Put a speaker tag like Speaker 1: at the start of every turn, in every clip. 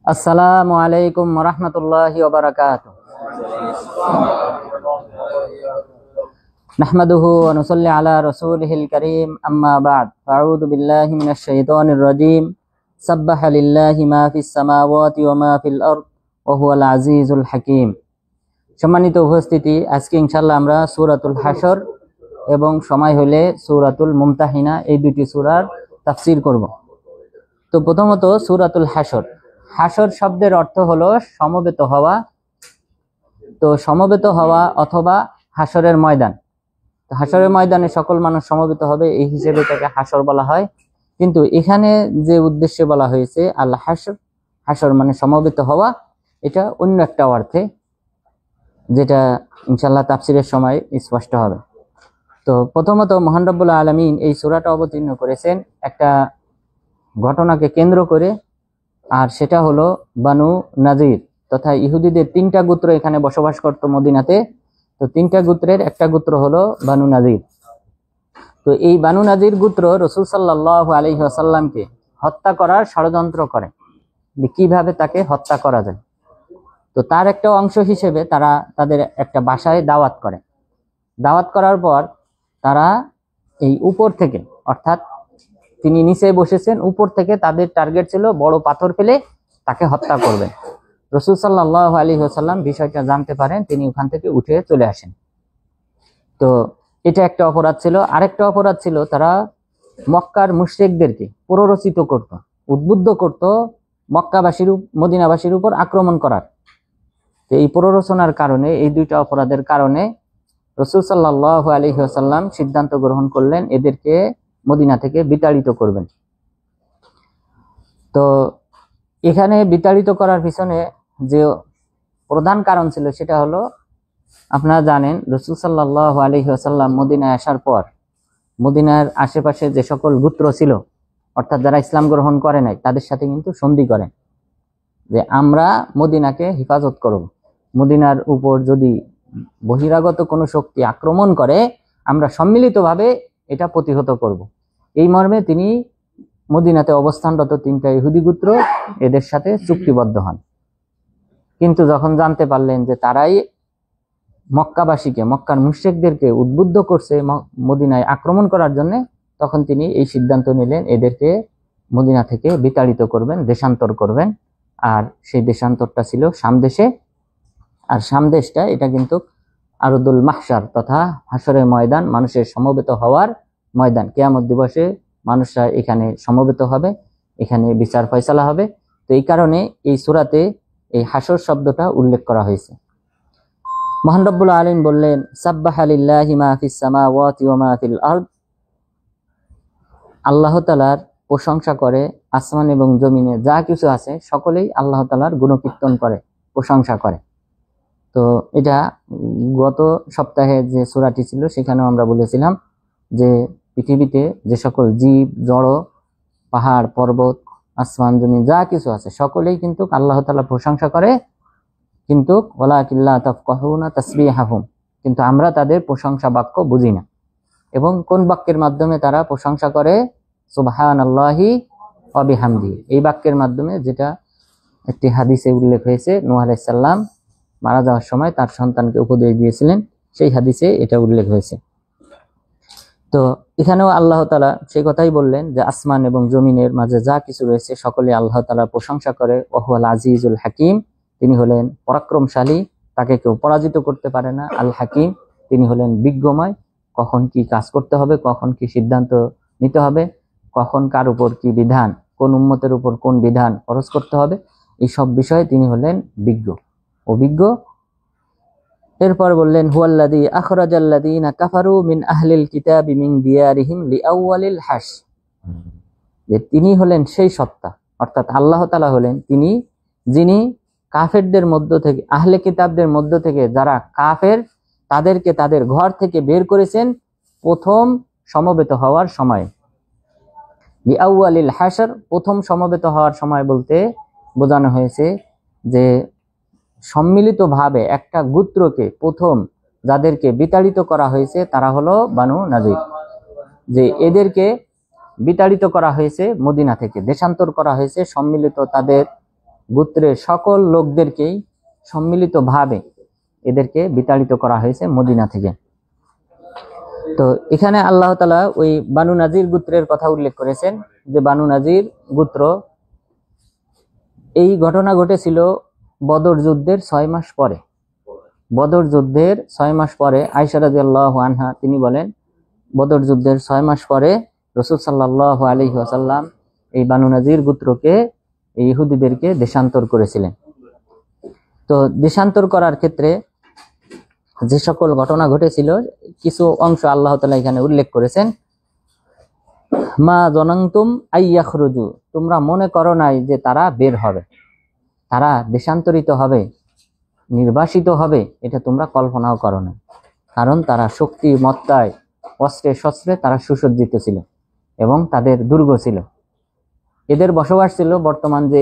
Speaker 1: আসসালামু আলাইকুম ওয়া রাহমাতুল্লাহি ওয়া বারাকাতুহু। নাহমাদুহু ওয়া নুসাল্লি আলা রাসূলিহিল কারীম, আম্মা বা'দ। আউযু বিল্লাহি মিনাশ শাইতানির রাজীম। সাব্বাহা লিল্লাহি মা ফিস সামাওয়াতি ওয়া মা ফিল আরদ ওয়া হুয়াল আজিজুল হাকীম। সম্মানিত উপস্থিতি, আজকে ইনশাআল্লাহ আমরা সূরাতুল হাশর এবং সময় হলে সূরাতুল মুমতাহিনা এই দুটি সূরার তাফসীর করব। তো প্রথমত সূরাতুল হাশর। হাশর শব্দের অর্থ হলো সমবেত হওয়া। তো সমবেত হওয়া অথবা হাশরের ময়দান। তো হাশরের ময়দানে সকল মানুষ সমবেত হবে, এই হিসেবে তাকে হাশর বলা হয়। কিন্তু এখানে যে উদ্দেশ্যে বলা হয়েছে আল হাশর, হাশর মানে সমবেত হওয়া, এটা অন্য একটা অর্থে, যেটা ইনশাআল্লাহ তাফসীরের সময় স্পষ্ট হবে। তো প্রথমত মহান রব্বুল আলামিন এই সূরাটা অবতীর্ণ করেছেন একটা ঘটনাকে কেন্দ্র করে, আর সেটা হলো বানু নাজির তথা ইহুদিদের তিনটা গোত্র এখানে বসবাস করত মদিনাতে। তো তিনটা গোত্রের একটা গোত্র হলো বানু নাজির। তো এই বানু নাজির গোত্র রাসূল সাল্লাল্লাহু আলাইহি ওয়াসাল্লামকে হত্যা করার ষড়যন্ত্র করে, কিভাবে তাকে হত্যা করা যায়। তো তার একটা অংশ হিসেবে তারা তাদের একটা বাসায় দাওয়াত করে। দাওয়াত করার পর তারা এই উপর থেকে, অর্থাৎ তিনি নিচে বসেছেন, উপর থেকে তাদের টার্গেট ছিল বড় পাথর ফেলে তাকে হত্যা করবেন। রাসূল সাল্লাল্লাহু আলাইহি ওয়াসাল্লাম বিষয়টা জানতে পারেন, তিনি ওখান থেকে উঠে চলে আসেন। তো এটা একটা অপরাধ ছিল। আরেকটা অপরাধ ছিল, তারা মক্কার মুশরিকদেরকে প্ররোচিত করত, উদ্বুদ্ধ করত মক্কাবাসীর মদিনাবাসীর উপর আক্রমণ করার। তো এই প্ররোচনার কারণে, এই দুইটা অপরাধের কারণে রাসূল সাল্লাল্লাহু আলাইহি ওয়াসাল্লাম সিদ্ধান্ত গ্রহণ করলেন এদেরকে মদিনা থেকে বিতাড়িত করবেন। তো এখানে বিতাড়িত করার পিছনে যে প্রধান কারণ ছিল সেটা হলো, আপনারা জানেন রাসূল সাল্লাল্লাহু আলাইহি ওয়াসাল্লাম মদিনায় আসার পর মদিনার আশেপাশে যে সকল গোত্র ছিল, অর্থাৎ যারা ইসলাম গ্রহণ করে নাই, তাদের সাথে কিন্তু সন্ধি করেন যে আমরা মদিনাকে হেফাজত করব। মদিনার উপর যদি বহিরাগত কোনো শক্তি আক্রমণ করে, আমরা সম্মিলিতভাবে এটা প্রতিহত করব। এই মর্মে তিনি মদিনাতে অবস্থানরত তিনটা ইহুদি গোত্র এদের সাথে চুক্তিবদ্ধ হন। কিন্তু যখন জানতে পারলেন যে তারাই মক্কাবাসীকে, মক্কার মুশরিকদেরকে উদ্বুদ্ধ করছে মদিনায় আক্রমণ করার জন্য, তখন তিনি এই সিদ্ধান্ত নিলেন এদেরকে মদিনা থেকে বিতাড়িত করবেন, দেশান্তর করবেন। আর সেই দেশান্তরটা ছিল শাম দেশে। আর শাম দেশটা এটা কিন্তু আরদুল মাহশার তথা হাশরের ময়দান, মানুষের সমবেত হওয়ার ময়দান। কিয়ামত দিবসে মানুষরা এখানে সমবেত হবে, এখানে বিচার ফয়সালা হবে। তো এই কারণে এই সূরাতে এই হাশর শব্দটা উল্লেখ করা হয়েছে। মহান রব্বুল আলামিন বললেন, সাব্বাহা লিল্লাহি মা ফিস সামাওয়াতি ওয়া মা ফিল আরদ। আল্লাহ তাআলার প্রশংসা করে আসমান এবং জমিনে যা কিছু আছে সকলেই আল্লাহ তাআলার গুণকীর্তন করে, প্রশংসা করে। তো এটা গত সপ্তাহে যে সূরাটি ছিল সেখানেও আমরা বলেছিলাম যে পৃথিবীতে যে সকল জীব, জড়, পাহাড়, পর্বত, আসমান, জমিন যা কিছু আছে সকলেই কিন্তু আল্লাহ তাআলা প্রশংসা করে, কিন্তু ওয়ালাকিল্লা তাফকাহুনা তাসবিহাহুম, কিন্তু আমরা তাদের প্রশংসা বাক্য বুঝি না। এবং কোন বাক্যের মাধ্যমে তারা প্রশংসা করে? সুবহানাল্লাহি ওয়া বিহামদিহি, এই বাক্যের মাধ্যমে, যেটা একটি হাদিসে উল্লেখ হয়েছে। নূহ আলাইহিস সালাম মারা যাওয়ার সময় তার সন্তানকে উপদেশ দিয়েছিলেন, সেই হাদিসে এটা উল্লেখ হয়েছে। তো এখানেও আল্লাহ তাআলা সেই কথাই বললেন যে আসমান এবং জমিনের মাঝে যা কিছু রয়েছে সকলে আল্লাহ তাআলা প্রশংসা করে। ওয়া হুয়াল আজিজুল হাকীম, তিনি হলেন পরাক্রমশালী, তাকে কেউ পরাজিত করতে পারে না। আল হাকীম, তিনি হলেন বিজ্ঞময়, কখন কি কাজ করতে হবে, কখন কি সিদ্ধান্ত নিতে হবে, কখন কার উপর কি বিধান, কোন উম্মতের উপর কোন বিধান খরচ করতে হবে, এই সব বিষয়ে তিনি হলেন বিজ্ঞ, অভিজ্ঞ। এরপর বললেন, হুয়াল্লাযী আখরাজাল্লাযীনা কাফারু মিন আহলিল কিতাবি মিন দিয়ারিহিম লিআউয়ালিল হাশ, যে তিনি হলেন সেই সত্তা, অর্থাৎ আল্লাহ তাআলা হলেন তিনি যিনি কাফেরদের মধ্য থেকে, আহলে কিতাবদের মধ্য থেকে যারা কাফের, তাদেরকে তাদের ঘর থেকে বের করেছেন প্রথম সমবেত হওয়ার সময়। লিআউয়ালিল হাশর, প্রথম সমবেত হওয়ার সময় বলতে বোঝানো হয়েছে যে সম্মিলিতভাবে একটা গোত্রকে প্রথম যাদেরকে বিতাড়িত করা হয়েছে তারা হলো বানু নাজির। যে এদেরকে বিতাড়িত করা হয়েছে মদিনা থেকে, দেশান্তর করা হয়েছে সম্মিলিত তাদের গোত্রের সকল লোকদেরকেই সম্মিলিতভাবে এদেরকে বিতাড়িত করা হয়েছে মদিনা থেকে। তো এখানে আল্লাহ তাআলা ওই বানু নাজির গোত্রের কথা উল্লেখ করেছেন যে বানু নাজির গোত্র, এই ঘটনা ঘটেছিল বদর যুদ্ধের 6 মাস পরে। বদর যুদ্ধের 6 মাস পরে আয়েশা রাদিয়াল্লাহু আনহা তিনি বলেন, বদর যুদ্ধের 6 মাস পরে রাসূল সাল্লাল্লাহু আলাইহি ওয়াসাল্লাম এই বানু নাজির গোত্রকে, এই ইহুদিদেরকে দেশান্তর করেছিলেন। তো দেশান্তর করার ক্ষেত্রে যে সকল ঘটনা ঘটেছিল কিছু অংশ আল্লাহ তাআলা এখানে উল্লেখ করেছেন। মা জনান্তুম আইয়াখরুজু, তোমরা মনে করো নাই যে তারা বের হবে, তারা দেশান্তরিত হবে, নির্বাসিত হবে, এটা তোমরা কল্পনাও করো না। কারণ তারা শক্তি মত্তায় অস্ত্রে শস্ত্রে তারা সুসজ্জিত ছিল এবং তাদের দুর্গ ছিল। এদের বসবাস ছিল বর্তমান যে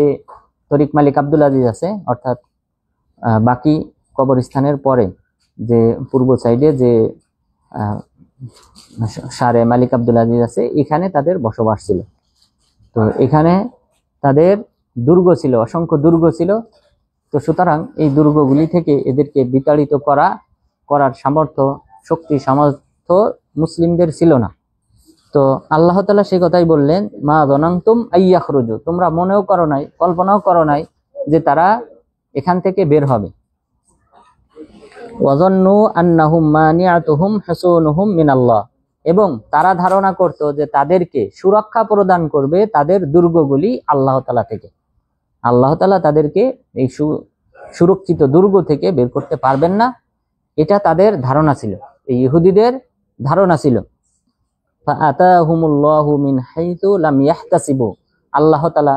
Speaker 1: তরিক মালিক আব্দুল আজিজ আছে, অর্থাৎ বাকি কবরস্থানের পরে যে পূর্ব সাইডে যে সারে মালিক আব্দুল আজিজ আছে, এখানে তাদের বসবাস ছিল। তো এখানে তাদের দুর্গ ছিল, অসংখ্য দুর্গ ছিল। তো সুতরাং এই দুর্গগুলি থেকে এদেরকে বিতাড়িত করার সামর্থ্য, শক্তি সামর্থ্য মুসলিমদের ছিল না। তো আল্লাহ তাআলা সেই কথাই বললেন, মা জনান্তুম আইয়াখরুজু, তোমরা মনেও করো নাই, কল্পনাও করো নাই যে তারা এখান থেকে বের হবে। ওয়াজান্নু আন্নাহুম মানিআতুহুম হুসুনুহুম মিনাল্লাহ, এবং তারা ধারণা করত যে তাদেরকে সুরক্ষা প্রদান করবে তাদের দুর্গগুলি আল্লাহ তাআলা থেকে। আল্লাহ তাআলা তাদেরকে এই সুরক্ষিত দুর্গ থেকে বের করতে পারবেন না, এটা তাদের ধারণা ছিল, এই ইহুদিদের ধারণা ছিল। ফাআতাহুমুল্লাহু মিন হাইতু লাম ইয়াহতাসিবু, আল্লাহ তাআলা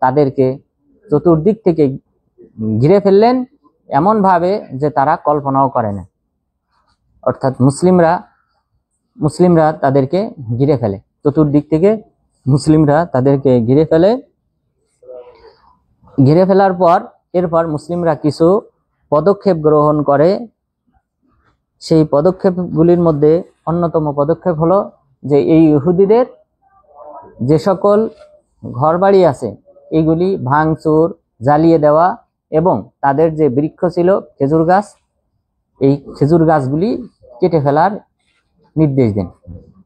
Speaker 1: তাদেরকে চতুর্দিক থেকে ঘিরে ফেললেন এমন ভাবে যে তারা কল্পনাও করে না। অর্থাৎ মুসলিমরা তাদেরকে ঘিরে ফেলে, চতুর্দিক থেকে মুসলিমরা তাদেরকে ঘিরে ফেলার পর এরপর মুসলিমরা কিছু পদক্ষেপ গ্রহণ করে। সেই পদক্ষেপগুলির মধ্যে অন্যতম পদক্ষেপ হলো যে এই ইহুদিদের যে সকল ঘরবাড়ি আছে এগুলি ভাঙচুর, জ্বালিয়ে দেওয়া, এবং তাদের যে বৃক্ষ ছিল খেজুর গাছ, এই খেজুর গাছগুলি কেটে ফেলার নির্দেশ দেন।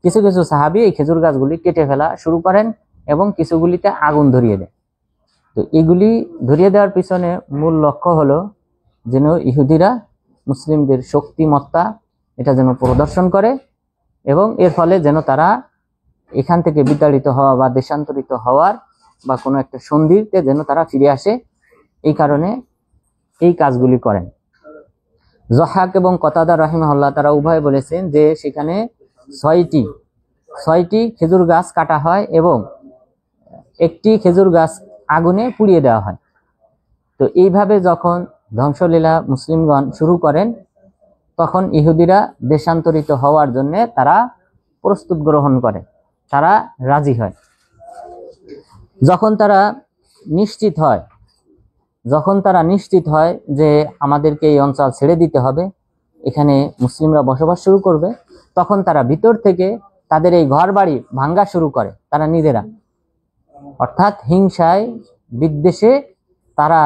Speaker 1: কিছু কিছু সাহাবী এই খেজুর গাছগুলি কেটে ফেলা শুরু করেন এবং কিছুগুলিতে আগুন ধরিয়ে দেন। তো এগুলি ধরিয়ে দেওয়ার পিছনে মূল লক্ষ্য হলো যেন ইহুদিরা মুসলিমদের শক্তিমত্তা এটা যেন প্রদর্শন করে, এবং এর ফলে যেন তারা এখান থেকে বিতাড়িত হওয়া বা দেশান্তরিত হওয়ার বা কোনো একটা সন্ধিতে যেন তারা ফিরে আসে, এই কারণে এই কাজগুলি করেন। যহাক এবং কতাদা রাহিমাহুল্লাহ তারা উভয় বলেছেন যে সেখানে 6টি খেজুর গাছ কাটা হয় এবং একটি খেজুর গাছ আগুনে পুড়িয়ে দেওয়া হয়। তো এইভাবে যখন ধ্বংসলীলা মুসলিমগণ শুরু করেন তখন ইহুদিরা দেশান্তরিত হওয়ার জন্য তারা প্রস্তুত গ্রহণ করে, তারা রাজি হয়। যখন তারা নিশ্চিত হয় যে আমাদেরকে এই অঞ্চল ছেড়ে দিতে হবে, এখানে মুসলিমরা বসবাস শুরু করবে, তখন তারা ভিতর থেকে তাদের এই ঘর বাড়ি ভাঙ্গা শুরু করে তারা নিজেরা। অর্থাৎ হিংসায় বিদ্বেষে তারা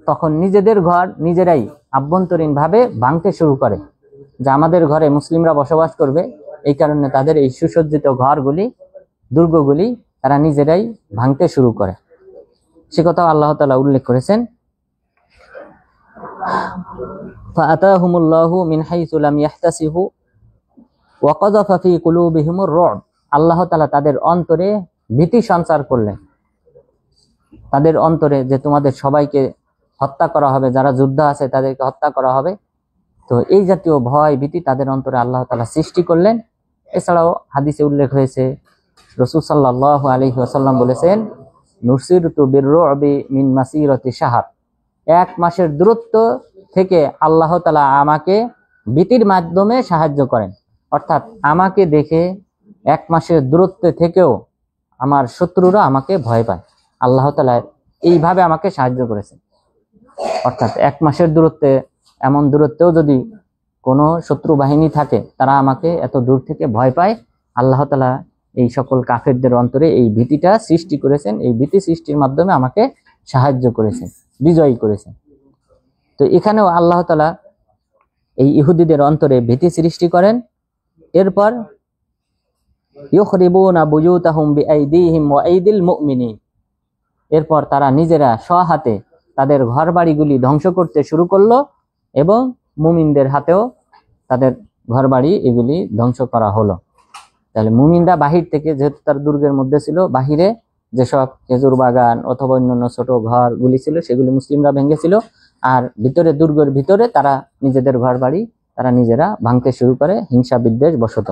Speaker 1: তখন নিজেদের ঘর নিজেরাই আভ্যন্তরীণভাবে ভাঙতে শুরু করে, যে আমাদের ঘরে মুসলিমরা বসবাস করবে, এই কারণে তাদের এই সুসজ্জিত ঘরগুলি, দুর্গগুলি তারা নিজেরাই ভাঙতে শুরু করে। সে কথাও আল্লাহ তাআলা উল্লেখ করেছেন, ফাআতাহুমুল্লাহু মিন হাইসু লাম ইয়াহতাসিবু ওয়া কাযাফা ফি কুলুবিহিমুর রু'ব, আল্লাহ তাআলা তাদের অন্তরে ভীতি সঞ্চার করলেন, তাদের অন্তরে যে তোমাদের সবাইকে হত্যা করা হবে, যারা যোদ্ধা আছে তাদেরকে হত্যা করা হবে। তো এই জাতীয় ভয় ভীতি তাদের অন্তরে আল্লাহ তাআলা সৃষ্টি করলেন। এছাড়াও হাদিসে উল্লেখ হয়েছে, রাসূল সাল্লাল্লাহু আলাইহি ওয়াসাল্লাম বলেছেন, নুসিরতু বির-রু'বি মিন মাসিরাতি শাহর, 1 মাসের দূরত্ব থেকে আল্লাহ তাআলা আমাকে ভীতির মাধ্যমে সাহায্য করেন। অর্থাৎ আমাকে দেখে 1 মাসের দূরত্ব থেকেও আমার শত্রুরা আমাকে ভয় পায়, আল্লাহ তাআলা এইভাবে আমাকে সাহায্য করেছেন। অর্থাৎ 1 মাসের দূরত্বে, এমন দূরত্বেও যদি কোনো শত্রু বাহিনী থাকে তারা আমাকে এত দূর থেকে ভয় পায়, আল্লাহ তাআলা এই সকল কাফেরদের অন্তরে এই ভীতিটা সৃষ্টি করেছেন, এই ভীতি সৃষ্টির মাধ্যমে আমাকে সাহায্য করেছেন, বিজয়ী করেছেন। তো এখানেও আল্লাহ তাআলা এই ইহুদিদের অন্তরে ভীতি সৃষ্টি করেন। এরপর ইউখরিবুনা বুয়ুতাহুম বিআইদিহিম ওয়া আইদিল মুমিনিন, এরপর তারা নিজেরা স্বহাতে তাদের ঘরবাড়িগুলি ধ্বংস করতে শুরু করলো এবং মুমিনদের হাতেও তাদের ঘরবাড়ি এগুলি ধ্বংস করা হলো। তাহলে মুমিনরা বাহির থেকে, যেহেতু তার দুর্গের মধ্যে ছিল, বাহিরে যেসব খেজুর বাগান অথবা অন্যান্য ছোট ঘরগুলি ছিল সেগুলি মুসলিমরা ভেঙেছিল, আর ভিতরে দুর্গের ভিতরে তারা নিজেদের ঘরবাড়ি তারা নিজেরা ভাঙতে শুরু করে হিংসা বিদ্বেষ বশত।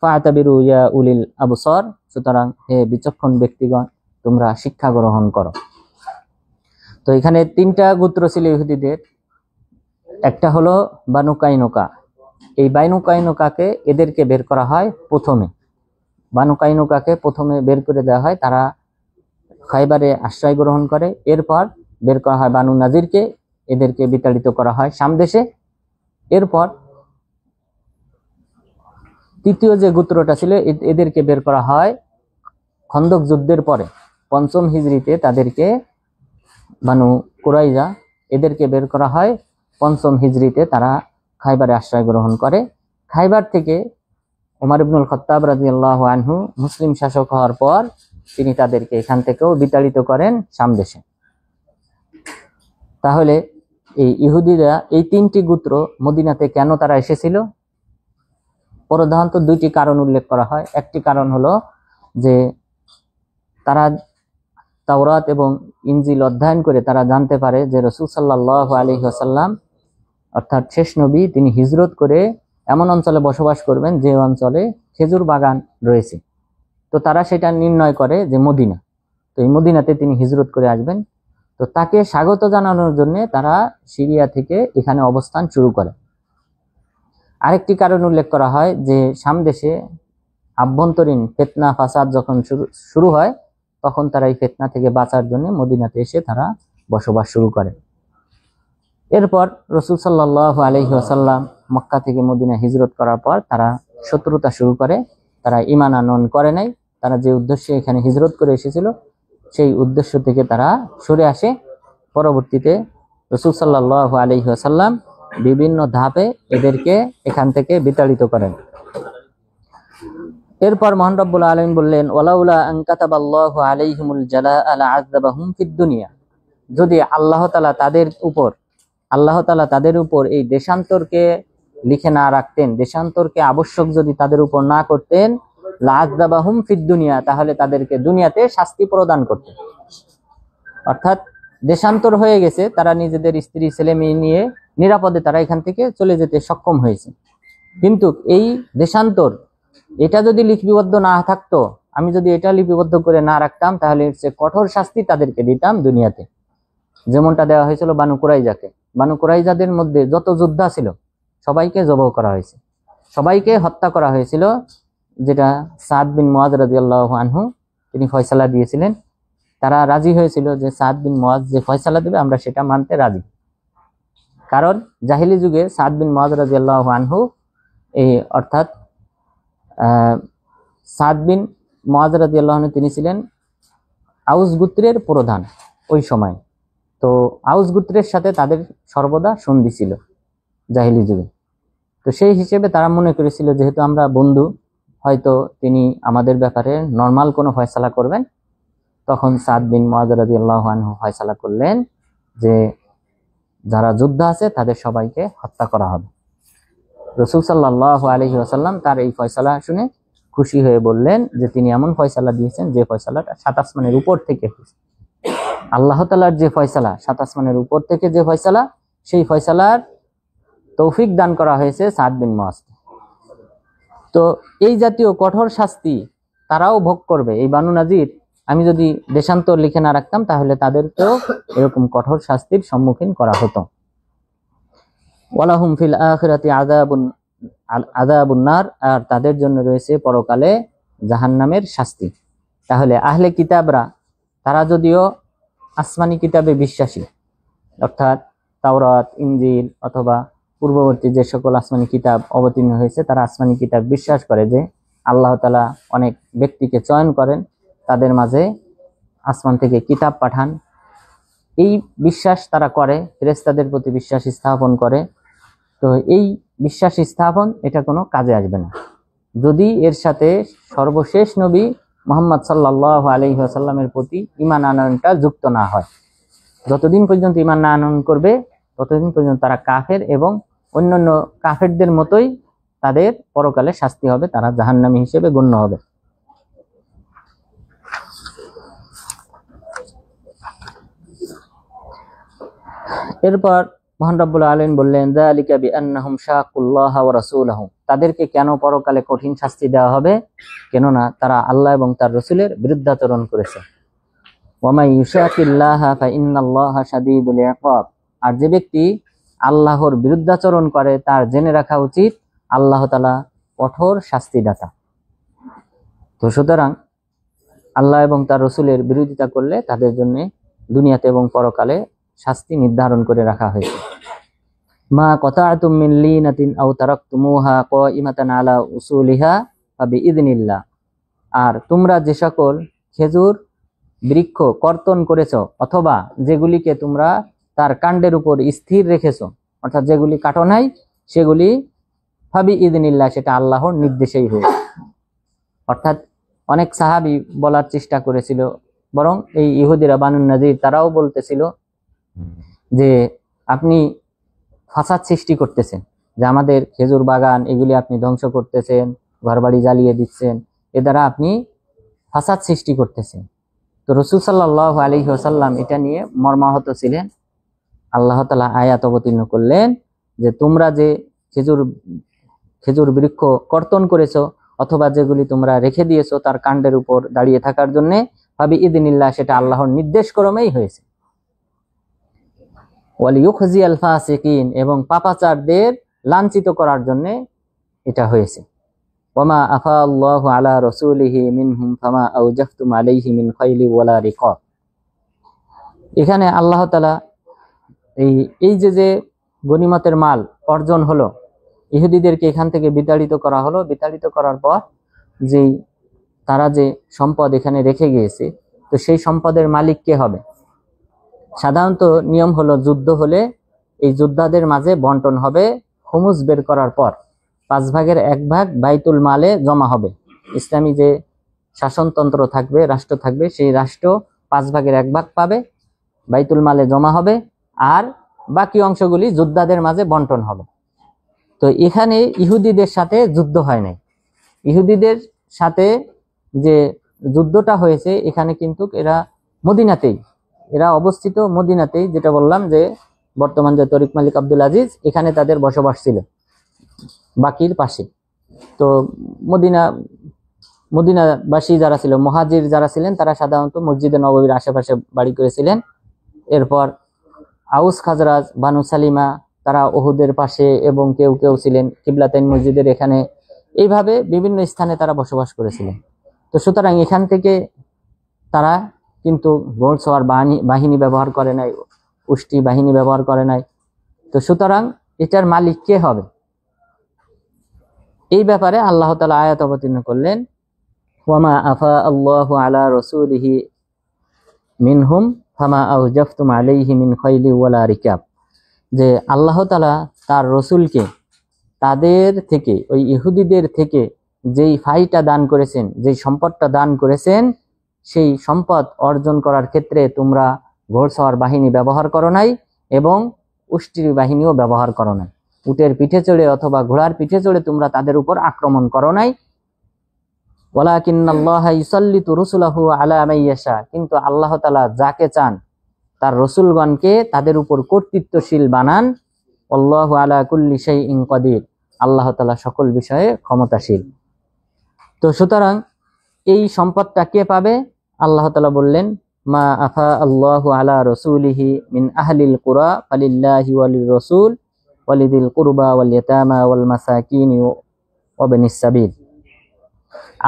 Speaker 1: ফাতাবিরু ইয়া উলিল আবসার, সুতরাং হে বিচক্ষণ ব্যক্তিগণ তোমরা শিক্ষা গ্রহণ করো। তো এখানে তিনটা গোত্র ছিল ইহুদিদের। একটা হলো বানু কাইনুকা। এই বানু কাইনুকাকে এদেরকে বের করা হয় প্রথমে, বানু কাইনুকাকে প্রথমে বের করে দেওয়া হয়, তারা খাইবারে আশ্রয় গ্রহণ করে। এরপর বের করা হয় বানু নাজিরকে, এদেরকে বিতাড়িত করা হয় শাম দেশে। এরপর তৃতীয় যে গোত্রটা ছিল এদেরকে বের করা হয় খন্দক যুদ্ধের পরে ৫ম হিজরিতে, তাদেরকে বানু কুরাইজা, এদেরকে বের করা হয় ৫ম হিজরিতে, তারা খাইবারে আশ্রয় গ্রহণ করে। খাইবার থেকে ওমর ইবনুল খাত্তাব রাদিয়াল্লাহু আনহু মুসলিম শাসক হওয়ার পর তিনি তাদেরকে এখান থেকেও বিতাড়িত করেন শাম দেশে। তাহলে এই ইহুদিরা, এই তিনটি গোত্র মদিনাতে কেন তারা এসেছিল? প্রধানত দুইটি কারণ উল্লেখ করা হয়। একটি কারণ হলো যে তারা তাওরাত এবং ইনজিল অধ্যয়ন করে তারা জানতে পারে যে রাসূল সাল্লাল্লাহু আলাইহি ওয়াসাল্লাম অর্থাৎ শেষ নবী, তিনি হিজরত করে এমন অঞ্চলে বসবাস করবেন যে অঞ্চলে খেজুর বাগান রয়েছে। তো তারা সেটা নির্ণয় করে যে মদিনা, তো এই মদিনাতে তিনি হিজরত করে আসবেন। তো তাকে স্বাগত জানানোর জন্য তারা সিরিয়া থেকে এখানে অবস্থান শুরু করে। আরেকটি কারণ উল্লেখ করা হয় যে শাম দেশে আভ্যন্তরীণ ফিতনা ফাসাদ যখন শুরু হয়, তখন তারা এই ফিতনা থেকে বাঁচার জন্য মদিনাতে এসে তারা বসবাস শুরু করে। এরপর রাসূল সাল্লাল্লাহু আলাইহি ওয়াসাল্লাম মক্কা থেকে মদিনা হিজরত করার পর তারা শত্রুতা শুরু করে। তারা ঈমান আনয়ন করে নাই, তারা যে উদ্দেশ্যে এখানে হিজরত করে এসেছিল সেই উদ্দেশ্য থেকে তারা সরে আসে। পরবর্তীতে রাসূল সাল্লাল্লাহু আলাইহি ওয়াসাল্লাম বিভিন্ন ধাপে এদেরকে এখান থেকে বিতাড়িত করেন। এরপর মহান রব্বুল আলামিন বললেন, ওয়ালাউলা আন কাতাবাল্লাহু আলাইহিমুল জালাআ লাআযাবাহুম ফিদ দুনিয়া, যদি আল্লাহ তাআলা তাদের উপর এই দেশান্তরকে লিখে না রাখতেন, দেশান্তরকে আবশ্যক যদি তাদের উপর না করতেন, লাআযাবাহুম ফিদ দুনিয়া, তাহলে তাদেরকে দুনিয়াতে শাস্তি প্রদান করতেন। অর্থাৎ দেশান্তর হয়ে গেছে, তারা নিজেদের স্ত্রী ছেলে মেয়ে নিয়ে নিরাপদে তারা এখান থেকে চলে যেতে সক্ষম হয়েছে। কিন্তু এই দেশান্তর, এটা যদি লিপিবদ্ধ না থাকতো, আমি যদি এটা লিপিবদ্ধ করে না রাখতাম, তাহলে সে কঠোর শাস্তি তাদেরকে দিতাম দুনিয়াতে, যেমনটা দেওয়া হয়েছিল বানু কুরাইজাকে। বানু কুরাইজাদের মধ্যে যত যোদ্ধা ছিল সবাইকে জবাহ করা হয়েছে, সবাইকে হত্যা করা হয়েছিল, যেটা সাদ বিন মুআজ রাদিয়াল্লাহু আনহু তিনি ফয়সালা দিয়েছিলেন। তারা রাজি হয়েছিল যে সাদ বিন মুআজ যে ফয়সালা দেবে আমরা সেটা মানতে রাজি। কারণ জাহিলি যুগে সাদ বিন মুআজ রাদিয়াল্লাহু আনহু অর্থাৎ সাদ বিন মুআজ রাদিয়াল্লাহু আনহু তিনি ছিলেন আউস গোত্রের প্রধান ওই সময়। তো আউস গোত্রের সাথে তাদের সর্বদা সন্ধি ছিল জাহিলি যুগে। তো সেই হিসেবে তারা মনে করেছিল যেহেতু আমরা বন্ধু, হয়তো তিনি আমাদের ব্যাপারে নরমাল কোনো ফয়সালা করবেন। তখন সাদ বিন মুআজ রাদিয়াল্লাহু আনহু ফয়সালা করলেন যে যারা যোদ্ধা আছে তাদের সবাইকে হত্যা করা হবে। রাসূল সাল্লাল্লাহু আলাইহি ওয়াসাল্লাম তার এই ফয়সালা শুনে খুশি হয়ে বললেন যে তিনি এমন ফয়সালা দিয়েছেন যে ফয়সালাটা সাত আসমানের উপর থেকে, আল্লাহ তাআলার যে ফয়সালা, সাত আসমানের উপর থেকে যে ফয়সালা, সেই ফয়সালার তৌফিক দান করা হয়েছে সাদ বিন মুআজকে। তো এই জাতীয় কঠোর শাস্তি তারাও ভোগ করবে। এই বানু নাজির, আমি যদি দেশান্তর লিখে না রাখতাম তাহলে তাদেরকেও এরকম কঠোর শাস্তির সম্মুখীন করা হতো। ওয়ালাহুম ফিল আখিরাতি আযাবুন নার, আর তাদের জন্য রয়েছে পরকালে জাহান্নামের শাস্তি। তাহলে আহলে কিতাবরা তারা যদিও আসমানি কিতাবে বিশ্বাসী, অর্থাৎ তাওরাত, ইনজিল অথবা পূর্ববর্তী যে সকল আসমানি কিতাব অবতীর্ণ হয়েছে, তারা আসমানি কিতাব বিশ্বাস করে যে আল্লাহ তাআলা অনেক ব্যক্তিকে চয়ন করেন, তাদের মাঝে আসমান থেকে কিতাব পাঠান। এই বিশ্বাস তারা করে, ফেরেশতাদের প্রতি বিশ্বাস স্থাপন করে। তো এই বিশ্বাস স্থাপন এটা কোনো কাজে আসবে না যদি এর সাথে সর্বশেষ নবী মুহাম্মদ সাল্লাল্লাহু আলাইহি ওয়াসাল্লামের প্রতি ঈমান আনয়নটা যুক্ত না হয়। যতদিন পর্যন্ত ঈমান না আনয়ন করবে ততদিন পর্যন্ত তারা কাফের, এবং অন্যান্য কাফেরদের মতোই তাদের পরকালে শাস্তি হবে, তারা জাহান্নামী হিসেবে গণ্য হবে। এরপর মহান রব্বুল আলামিন বললেন, যালিকা বিআন্নাহুম শাকুল্লাহা ওয়া রাসূলাহু, তাদেরকে কেন পরকালে কঠিন শাস্তি দেওয়া হবে, কেননা তারা আল্লাহ এবং তার রাসূলের বিরুদ্ধাচরণ করেছে। ওয়া মান ইউশাকিল্লাহা ফাইন্নাল্লাহা শাদীদুল ইকাব, আর যে ব্যক্তি আল্লাহর বিরুদ্ধাচরণ করে তার জেনে রাখা উচিত আল্লাহ তাআলা কঠোর শাস্তিদাতা। তো সুতরাং আল্লাহ এবং তার রাসূলের বিরোধিতা করলে তাদের জন্য দুনিয়াতে এবং পরকালে শাস্তি নির্ধারণ করে রাখা হয়েছে। মা কাতা'তুম মিন লিনাতিন আও তারাকতুমুহা কাইমাতান আলা উসুলিহা ফাবিইযনিল্লাহ, আর তোমরা যে সকল খেজুর বৃক্ষ কর্তন করেছো অথবা যেগুলিকে তোমরা তার কাণ্ডের উপর স্থির রেখেছো, অর্থাৎ যেগুলি কাটো নাই সেগুলি ফাবিইযনিল্লাহ, সেটা আল্লাহর নির্দেশেই হয়েছে। অর্থাৎ অনেক সাহাবী বলার চেষ্টা করেছিল, বরং এই ইহুদিরা বানুন নাজির তারাও বলতেছিল যে আপনি ফাসাদ সৃষ্টি করতেছেন, যে আমাদের খেজুর বাগান এগুলি আপনি ধ্বংস করতেছেন, ঘরবাড়ি জ্বালিয়ে দিচ্ছেন, এ দ্বারা আপনি ফাসাদ সৃষ্টি করতেছেন। তো রাসূল সাল্লাল্লাহু আলাইহি ওয়াসাল্লাম এটা নিয়ে মর্মাহত ছিলেন। আল্লাহ তাআলা আয়াত অবতীর্ণ করলেন যে তোমরা যে খেজুর বৃক্ষ কর্তন করেছো অথবা যেগুলি তোমরা রেখে দিয়েছো তার কাণ্ডের উপর দাঁড়িয়ে থাকার জন্য ফাবিইযনিল্লাহ, সেটা আল্লাহর নির্দেশ ক্রমেই হয়েছে। ওয়ালিয়ুখজিয়াল ফাসিকিন, এবং পাপাচারদের লাঞ্ছিত করার জন্য এটা হয়েছে। ওয়ামা আফা আল্লাহু আলা রাসূলিহি মিনহুম ফামা আওজাফতুম আলাইহি মিন খাইলি ওয়ালা রিকাব, এখানে আল্লাহ তাআলা এই যে গনিমতের মাল অর্জন হলো, ইহুদিদেরকে এখান থেকে বিতাড়িত করা হলো, বিতাড়িত করার পর যেই তারা যে সম্পদ এখানে রেখে গিয়েছে, তো সেই সম্পদের মালিক কে হবে? সাধারণত নিয়ম হলো যুদ্ধ হলে এই যোদ্ধাদের মাঝে বন্টন হবে, খুমুস বের করার পর 5 ভাগের 1 ভাগ বাইতুল মালে জমা হবে। ইসলামী যে শাসনতন্ত্র থাকবে, রাষ্ট্র থাকবে, সেই রাষ্ট্র 5 ভাগের 1 ভাগ পাবে, বাইতুল মালে জমা হবে, আর বাকি অংশগুলি যোদ্ধাদের মাঝে বন্টন হবে। তো এখানে ইহুদিদের সাথে যুদ্ধ হয় নাই, ইহুদিদের সাথে যে যুদ্ধটা হয়েছে এখানে কিন্তু এরা অবস্থিত মদিনাতেই, যেটা বললাম যে বর্তমান যে তরিক মালিক আব্দুল আজিজ, এখানে তাদের বসবাস ছিল বাকির পাশে। তো মদিনাবাসী যারা ছিল, মুহাজির যারা ছিলেন, তারা সাধারণত মসজিদে নববীর আশেপাশে বাড়ি করেছিলেন। এরপর আউস খাজরাজ বানু সালিমা তারা উহুদের পাশে, এবং কেউ কেউ ছিলেন কিবলাতাইন মসজিদের এখানে, এইভাবে বিভিন্ন স্থানে তারা বসবাস করেছিলেন। তো সুতরাং এখান থেকে তারা কিন্তু ঘোড়সওয়ার বাহিনী ব্যবহার করে নাই, উষ্টি বাহিনী ব্যবহার করে নাই। তো সুতরাং এটার মালিক কে হবে, এই ব্যাপারে আল্লাহ তাআলা আয়াত অবতীর্ণ করলেন, ওয়ামা আফা আল্লাহু আলা রাসূলিহি মিনহুম ফামা আওজাফতুম আলাইহি মিন খাইলি ওয়ালা রিকাব, যে আল্লাহ তাআলা তার রাসূলকে তাদের থেকে, ওই ইহুদিদের থেকে যেই ফাইটা দান করেছেন, যেই সম্পদটা দান করেছেন, সেই সম্পদ অর্জন করার ক্ষেত্রে তোমরা ঘোড়সওয়ার বাহিনী ব্যবহার করো নাই এবং উষ্টির বাহিনীও ব্যবহার করো নাই, উটের পিঠে চড়ে অথবা ঘোড়ার পিঠে চড়ে তোমরা তাদের উপর আক্রমণ করো নাই। ওয়ালাকিন্নাল্লাহা ইউসাল্লিতু রুসুলাহু আলা মান ইয়াশা, কিন্তু আল্লাহ তাআলা যাকে চান তার রাসূলগণকে তাদের উপর কর্তৃত্বশীল বানান। আল্লাহু আলা কুল্লি শাইইন কাদির, আল্লাহ তাআলা সকল বিষয়ে ক্ষমতাশীল। তো সুতরাং এই সম্পদটা কে পাবে? আল্লাহ তাআলা বললেন, মা আফা আল্লাহু আলা রাসূলিহি মিন আহলিল কুরা ফালিল্লাহি ওয়ালির রাসূল ওয়ালিদিল কুরবা ওয়াল ইয়াতামা ওয়াল মাসাকিন ওয়া বিনিস সাবিল,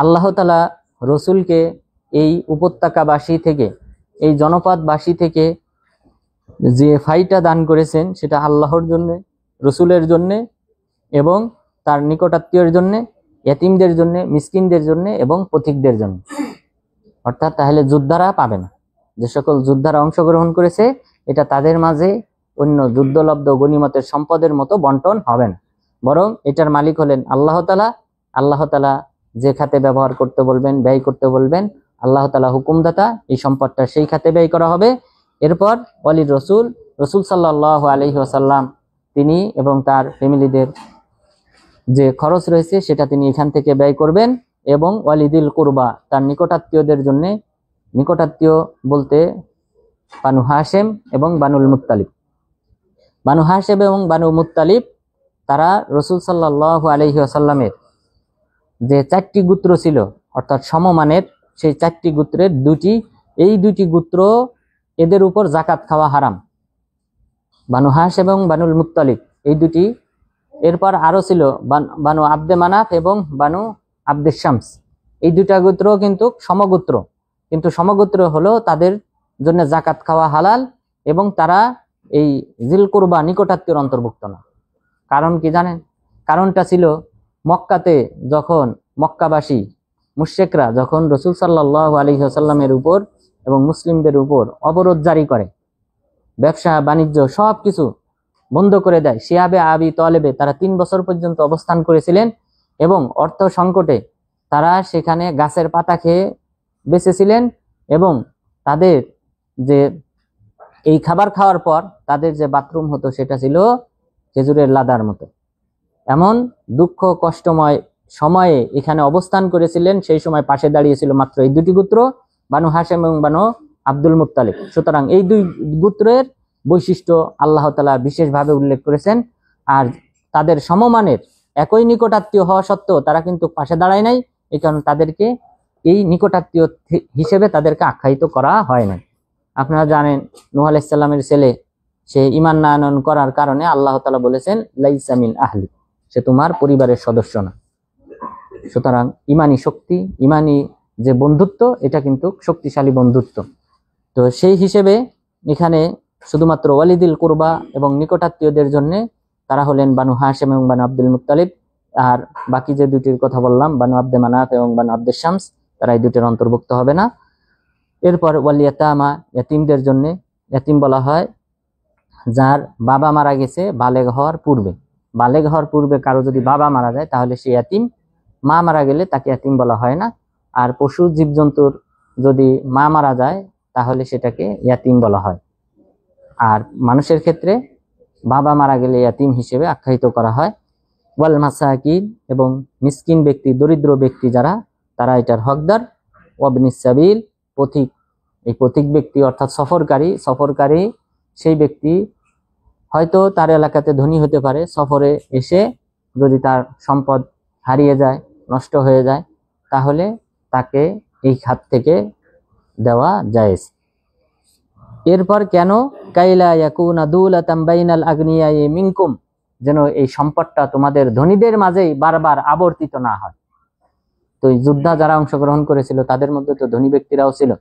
Speaker 1: আল্লাহ তাআলা রাসূলকে এই উপত্যকাবাসী থেকে, এই জনপদবাসী থেকে যে ফাইটা দান করেছেন সেটা আল্লাহর জন্য, রাসূলের জন্য এবং তার নিকটাত্মীয়ের জন্য, ইয়াতিমদের জন্য, মিসকিনদের জন্য এবং পথিকদের জন্য। অর্থাৎ তাহলে যোদ্ধারা পাবে না। যে সকল যোদ্ধারা অংশগ্রহণ করেছে এটা তাদের মাঝে অন্য যুদ্ধলব্ধ গনিমতের সম্পদের মতো বন্টন হবে না, বরং এটার মালিক হলেন আল্লাহ তাআলা। আল্লাহ তাআলা যে খাতে ব্যবহার করতে বলবেন, ব্যয় করতে বলবেন, আল্লাহ তাআলা হুকুমদাতা, এই সম্পদটা সেই খাতে ব্যয় করা হবে। এরপর ওয়ালির রসুল, রসুল সাল্লাল্লাহু আলাইহি ওয়াসাল্লাম তিনি এবং তার ফ্যামিলিদের যে খরচ রয়েছে সেটা তিনি এখান থেকে ব্যয় করবেন। এবং ওয়ালিদিল কুরবা, তার নিকটাত্মীয়দের জন্য, নিকটাত্মীয় বলতে বানু হাশেম এবং বানুল মুত্তালিব। বানু হাশেম এবং বানু মুত্তালিব তারা রসুল সাল্লাল্লাহু আলাইহি ওয়াসাল্লামের যে 4টি গোত্র ছিল অর্থাৎ সমমানের, সেই 4টি গোত্রের এই দুটি গোত্র এদের উপর যাকাত খাওয়া হারাম, বানু হাশেম এবং বানুল মুত্তালিব এই দুটি। এরপর আরো ছিল বানু আব্দে মানাফ এবং বানু আব্দে শামস, এই দুটা গোত্র কিন্তু সমগোত্র, কিন্তু সমগোত্র হলো তাদের জন্য যাকাত খাওয়া হালাল এবং তারা এই জিল কুরবা নিকটাত্মীয়র অন্তর্ভুক্ত না। কারণ কি জানেন? কারণটা ছিল মক্কাতে যখন মক্কাবাসী মুশরিকরা যখন রাসূল সাল্লাল্লাহু আলাইহি ওয়াসাল্লামের উপর এবং মুসলিমদের উপর অবরোধ জারি করে, ব্যবসা বাণিজ্য সবকিছু বন্ধ করে দেয়, শিয়াবে আবি তলেবে তারা 3 বছর পর্যন্ত অবস্থান করেছিলেন এবং অর্থ সংকটে তারা সেখানে গাছের পাতা খেয়ে বেঁচেছিলেন এবং তাদের যে এই খাবার খাওয়ার পর তাদের যে বাথরুম হতো সেটা ছিল খেজুরের লাদার মতো। এমন দুঃখ কষ্টময় সময়ে এখানে অবস্থান করেছিলেন, সেই সময় পাশে দাঁড়িয়েছিল মাত্র এই দুটি গোত্র, বানু হাশেম এবং বানু আব্দুল মুত্তালিব। সুতরাং এই দুই গোত্রের বৈশিষ্ট্য আল্লাহ তাআলা বিশেষভাবে উল্লেখ করেছেন। আর তাদের সমমানের একই নিকটাত্মীয় হওয়া সত্ত্বেও তারা কিন্তু পাশে দাঁড়ায় নাই, এই কারণে তাদেরকে এই নিকটাত্মীয় হিসেবে তাদেরকে আখ্যায়িত করা হয় না। আপনারা জানেন নূহ আলাইহিস সালামের ছেলে, সে ঈমান না আনয়ন করার কারণে আল্লাহ তাআলা বলেছেন লাইসা মিন আহলি, সে তোমার পরিবারের সদস্য না। সুতরাং ইমানি শক্তি, ইমানি যে বন্ধুত্ব, এটা কিন্তু শক্তিশালী বন্ধুত্ব। তো সেই হিসেবে এখানে শুধুমাত্র ওয়ালিদিল কুরবা এবং নিকটাত্মীয়দের জন্য তারা হলেন বানু হাশেম এবং বানু আব্দুল মুত্তালিব। আর বাকি যে দুটির কথা বললাম, বানু আব্দে মানাফ এবং বানু আব্দে শামস, তারা এই দুটির অন্তর্ভুক্ত হবে না। এরপর ওয়াল ইয়াতামা, ইয়াতিমদের জন্য, ইয়াতিম বলা হয় যার বাবা মারা গেছে বালেগ হওয়ার পূর্বে। বালেগ হওয়ার পূর্বে কারো যদি বাবা মারা যায় তাহলে সে ইয়াতিম, মা মারা গেলে তাকে ইয়াতিম বলা হয় না। আর পশু জীবজন্তুর যদি মা মারা যায় তাহলে সেটাকে ইয়াতিম বলা হয়। আর মানুষের ক্ষেত্রে বাবা মারা গেলে ইয়াতিম হিসেবে আখ্যায়িত করা হয়। ওয়াল মাসাকিন, এবং মিসকিন ব্যক্তি, দরিদ্র ব্যক্তি যারা, তারা এটার হকদার। ওয়াবনিস সাবিল, পথিক, এই পথিক ব্যক্তি অর্থাৎ সফরকারী সেই ব্যক্তি হয়তো তার এলাকাতে ধনী হতে পারে, সফরে এসে যদি তার সম্পদ হারিয়ে যায়, নষ্ট হয়ে যায়, তাহলে তাকে এই খাত থেকে দেওয়া জায়েজ। এরপর কেন কাইলা ইয়াকুনা দুলাতাম বাইনাল আগনিয়াই মিনকুম, যেন এই সম্পদটা তোমাদের ধনীদের মাঝেই বারবার আবর্তিত না হয়। তো এই যোদ্ধা যারা অংশগ্রহণ করেছিল তাদের মধ্যে তো ধনী ব্যক্তিরাও ছিল।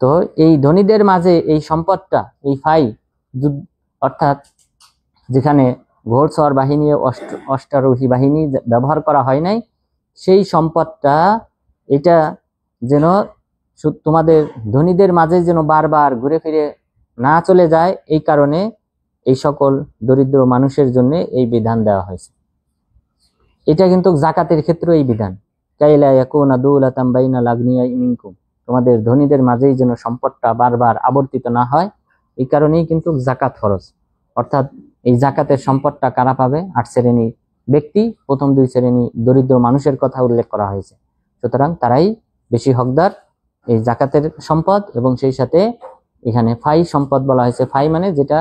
Speaker 1: তো এই ধনীদের মাঝে এই সম্পদটা, এই ফাই অর্থাৎ যেখানে ঘোড়সওয়ার বাহিনী, অশ্বারোহী বাহিনী ব্যবহার করা হয় নাই, সেই সম্পদটা এটা যেন তোমাদের ধনীদের মাঝে যেন বারবার ঘুরে ফিরে না চলে যায়, এই কারণে এই সকল দরিদ্র মানুষের জন্য এই বিধান দেওয়া হয়েছে। এটা কিন্তু যাকাতের ক্ষেত্রে এই বিধান, কাইলা ইয়াকুনা দুলাতাম বাইনাল আগনিয়াই মিনকুম, তোমাদের ধনীদের মাঝেই যেন সম্পদটা বারবার আবর্তিত না হয়, এই কারণেই কিন্তু যাকাত ফরজ। অর্থাৎ এই যাকাতের সম্পদটা কারা পাবে? 8 শ্রেণী ব্যক্তি, প্রথম 2 শ্রেণী দরিদ্র মানুষের কথা উল্লেখ করা হয়েছে। সুতরাং তারাই বেশি হকদার এই যাকাতের সম্পদ। এবং সেই সাথে এখানে ফাই সম্পদ বলা হয়েছে। ফাই মানে যেটা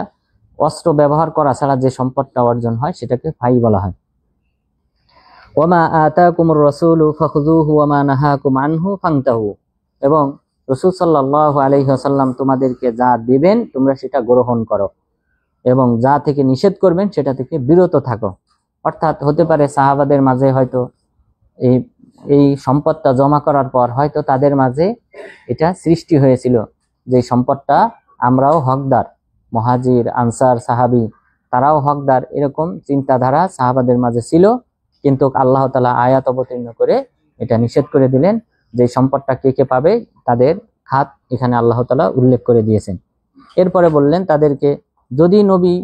Speaker 1: অস্ত্র ব্যবহার করা ছাড়া যে সম্পদটা অর্জন হয় সেটাকে ফাই বলা হয়। ওয়ামা আতাকুমুর রাসূলু ফাখুযুহু ওয়ামা নাহাকুম আনহু ফান্তাহু, এবং রাসূল সাল্লাল্লাহু আলাইহি ওয়াসাল্লাম তোমাদেরকে যা দিবেন তোমরা সেটা গ্রহণ করো, এবং যা থেকে নিষেধ করবেন সেটা থেকে বিরত থাকো। অর্থাৎ হতে পারে সাহাবাদের মাঝে হয়তো এই সম্পদটা জমা করার পর হয়তো তাদের মাঝে এটা সৃষ্টি হয়েছিল যে সম্পদটা আমরাও হকদার, মুহাজির, আনসার, সাহাবী তারাও হকদার, এরকম চিন্তাধারা সাহাবাদের মাঝে ছিল। কিন্তু আল্লাহ তাআলা আয়াত অবতীর্ণ করে এটা নিষেধ করে দিলেন যে সম্পদটা কে কে পাবে তাদের খাত এখানে আল্লাহ তাআলা উল্লেখ করে দিয়েছেন। এরপরে বললেন তাদেরকে, যদি নবী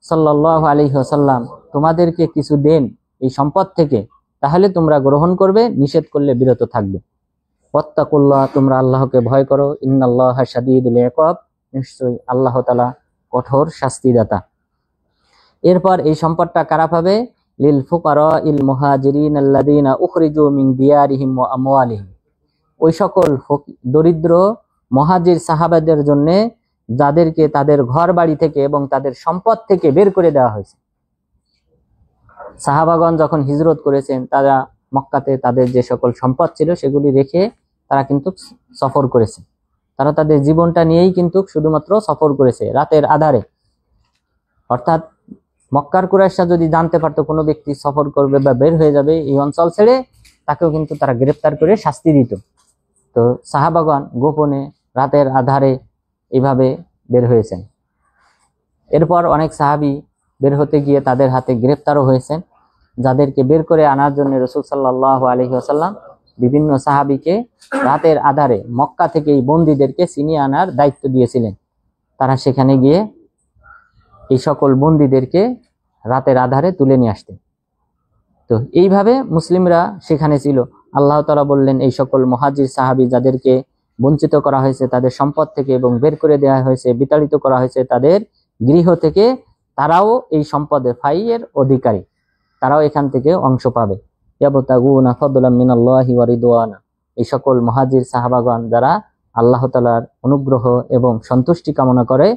Speaker 1: সাল্লাল্লাহু আলাইহি ওয়াসাল্লাম তোমাদেরকে কিছু দেন এই সম্পদ থেকে, তাহলে তোমরা গ্রহণ করবে, নিষেধ করলে বিরত থাকবে। ওয়াত্তাকুল্লাহ, তোমরা আল্লাহকে ভয় করো, ইন্নাল্লাহা শাদীদুল ইকাব, নিশ্চয়ই আল্লাহ তাআলা কঠোর শাস্তিদাতা। এরপর এই সম্পদটা কারা পাবে? লিল ফুকারাইল মুহাজিরিন আল্লাযীনা উখরিজু মিন দিয়ারিহিম ওয়া আমওয়ালিহিম, ওই সকল দরিদ্র মুহাজির সাহাবাদের জন্য যাদেরকে তাদের ঘর বাড়ি থেকে এবং তাদের সম্পদ থেকে বের করে দেওয়া হয়েছে। সাহাবাগণ যখন হিজরত করেছেন, তারা মক্কাতে তাদের যে সকল সম্পদ ছিল সেগুলি রেখে তারা কিন্তু সফর করেছে। তারা তাদের জীবনটা নিয়েই কিন্তু শুধুমাত্র সফর করেছে রাতের আধারে। অর্থাৎ মক্কার কুরাইশরা যদি জানতে পারতো কোনো ব্যক্তি সফর করবে বা বের হয়ে যাবে এই অঞ্চল ছেড়ে, তাকেও কিন্তু তারা গ্রেফতার করে শাস্তি দিত। তো সাহাবাগণ গোপনে রাতের আধারে এইভাবে বের হয়েছেন। এরপর অনেক সাহাবী বের হতে গিয়ে তাদের হাতে গ্রেফতারও হয়েছেন, যাদেরকে বের করে আনার জন্য রাসূল সাল্লাল্লাহু আলাইহি ওয়াসাল্লাম বিভিন্ন সাহাবীকে রাতের আধারে মক্কা থেকে এই বন্দীদেরকে ছিনিয়ে আনার দায়িত্ব দিয়েছিলেন। তারা সেখানে গিয়ে এই সকল বন্দীদেরকে রাতের আধারে তুলে নিয়ে আসতেন। তো এইভাবে মুসলিমরা সেখানে ছিল। আল্লাহ তাআলা বললেন, এই সকল মুহাজির সাহাবী যাদেরকে বঞ্চিত করা হয়েছে তাদের সম্পদ থেকে এবং বের করে দেওয়া হয়েছে, বিতাড়িত করা হয়েছে তাদের গৃহ থেকে, তারাও এই সম্পদের ফাইয়ের অধিকারী, তারাও এখান থেকে অংশ পাবে। ইয়াবতাগুনা ফাদলাম মিনাল্লাহি ওয়া রিদওয়ানা, এই সকল মুহাজির সাহাবাগণ যারা আল্লাহ তাআলার অনুগ্রহ এবং সন্তুষ্টি কামনা করে,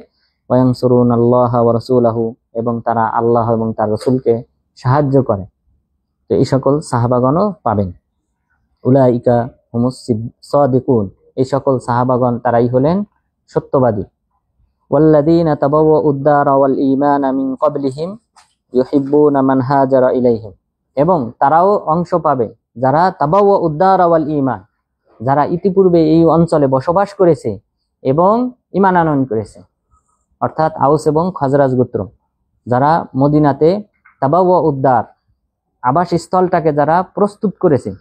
Speaker 1: ওয়ায়ানসুরুনাল্লাহা ওয়া রাসূলাহু, এবং তারা আল্লাহ এবং তার রাসূলকে সাহায্য করে, তো এই সকল সাহাবাগণও পাবেন। উলাইকা হুমুস সাদিকুন, এই সকল সাহাবাগণ তারাই হলেন সত্যবাদী। ওয়াল্লাযীনা তাবাওয়াউদ দারা ওয়াল ঈমানা মিন ক্বাবলিহিম ইউহিব্বুনা মান হাজারা ইলাইহিম, এবং তারাও অংশ পাবে যারা তাবাওয়াউদ দারা ওয়াল ঈমান, যারা ইতিপূর্বে এই অঞ্চলে বসবাস করেছে এবং ঈমান আনয়ন করেছে, অর্থাৎ আউস এবং খাজরাজ গোত্র, যারা মদিনাতে তাবাওয়াউদ দার আবাসস্থলটাকে যারা প্রস্তুত করেছে,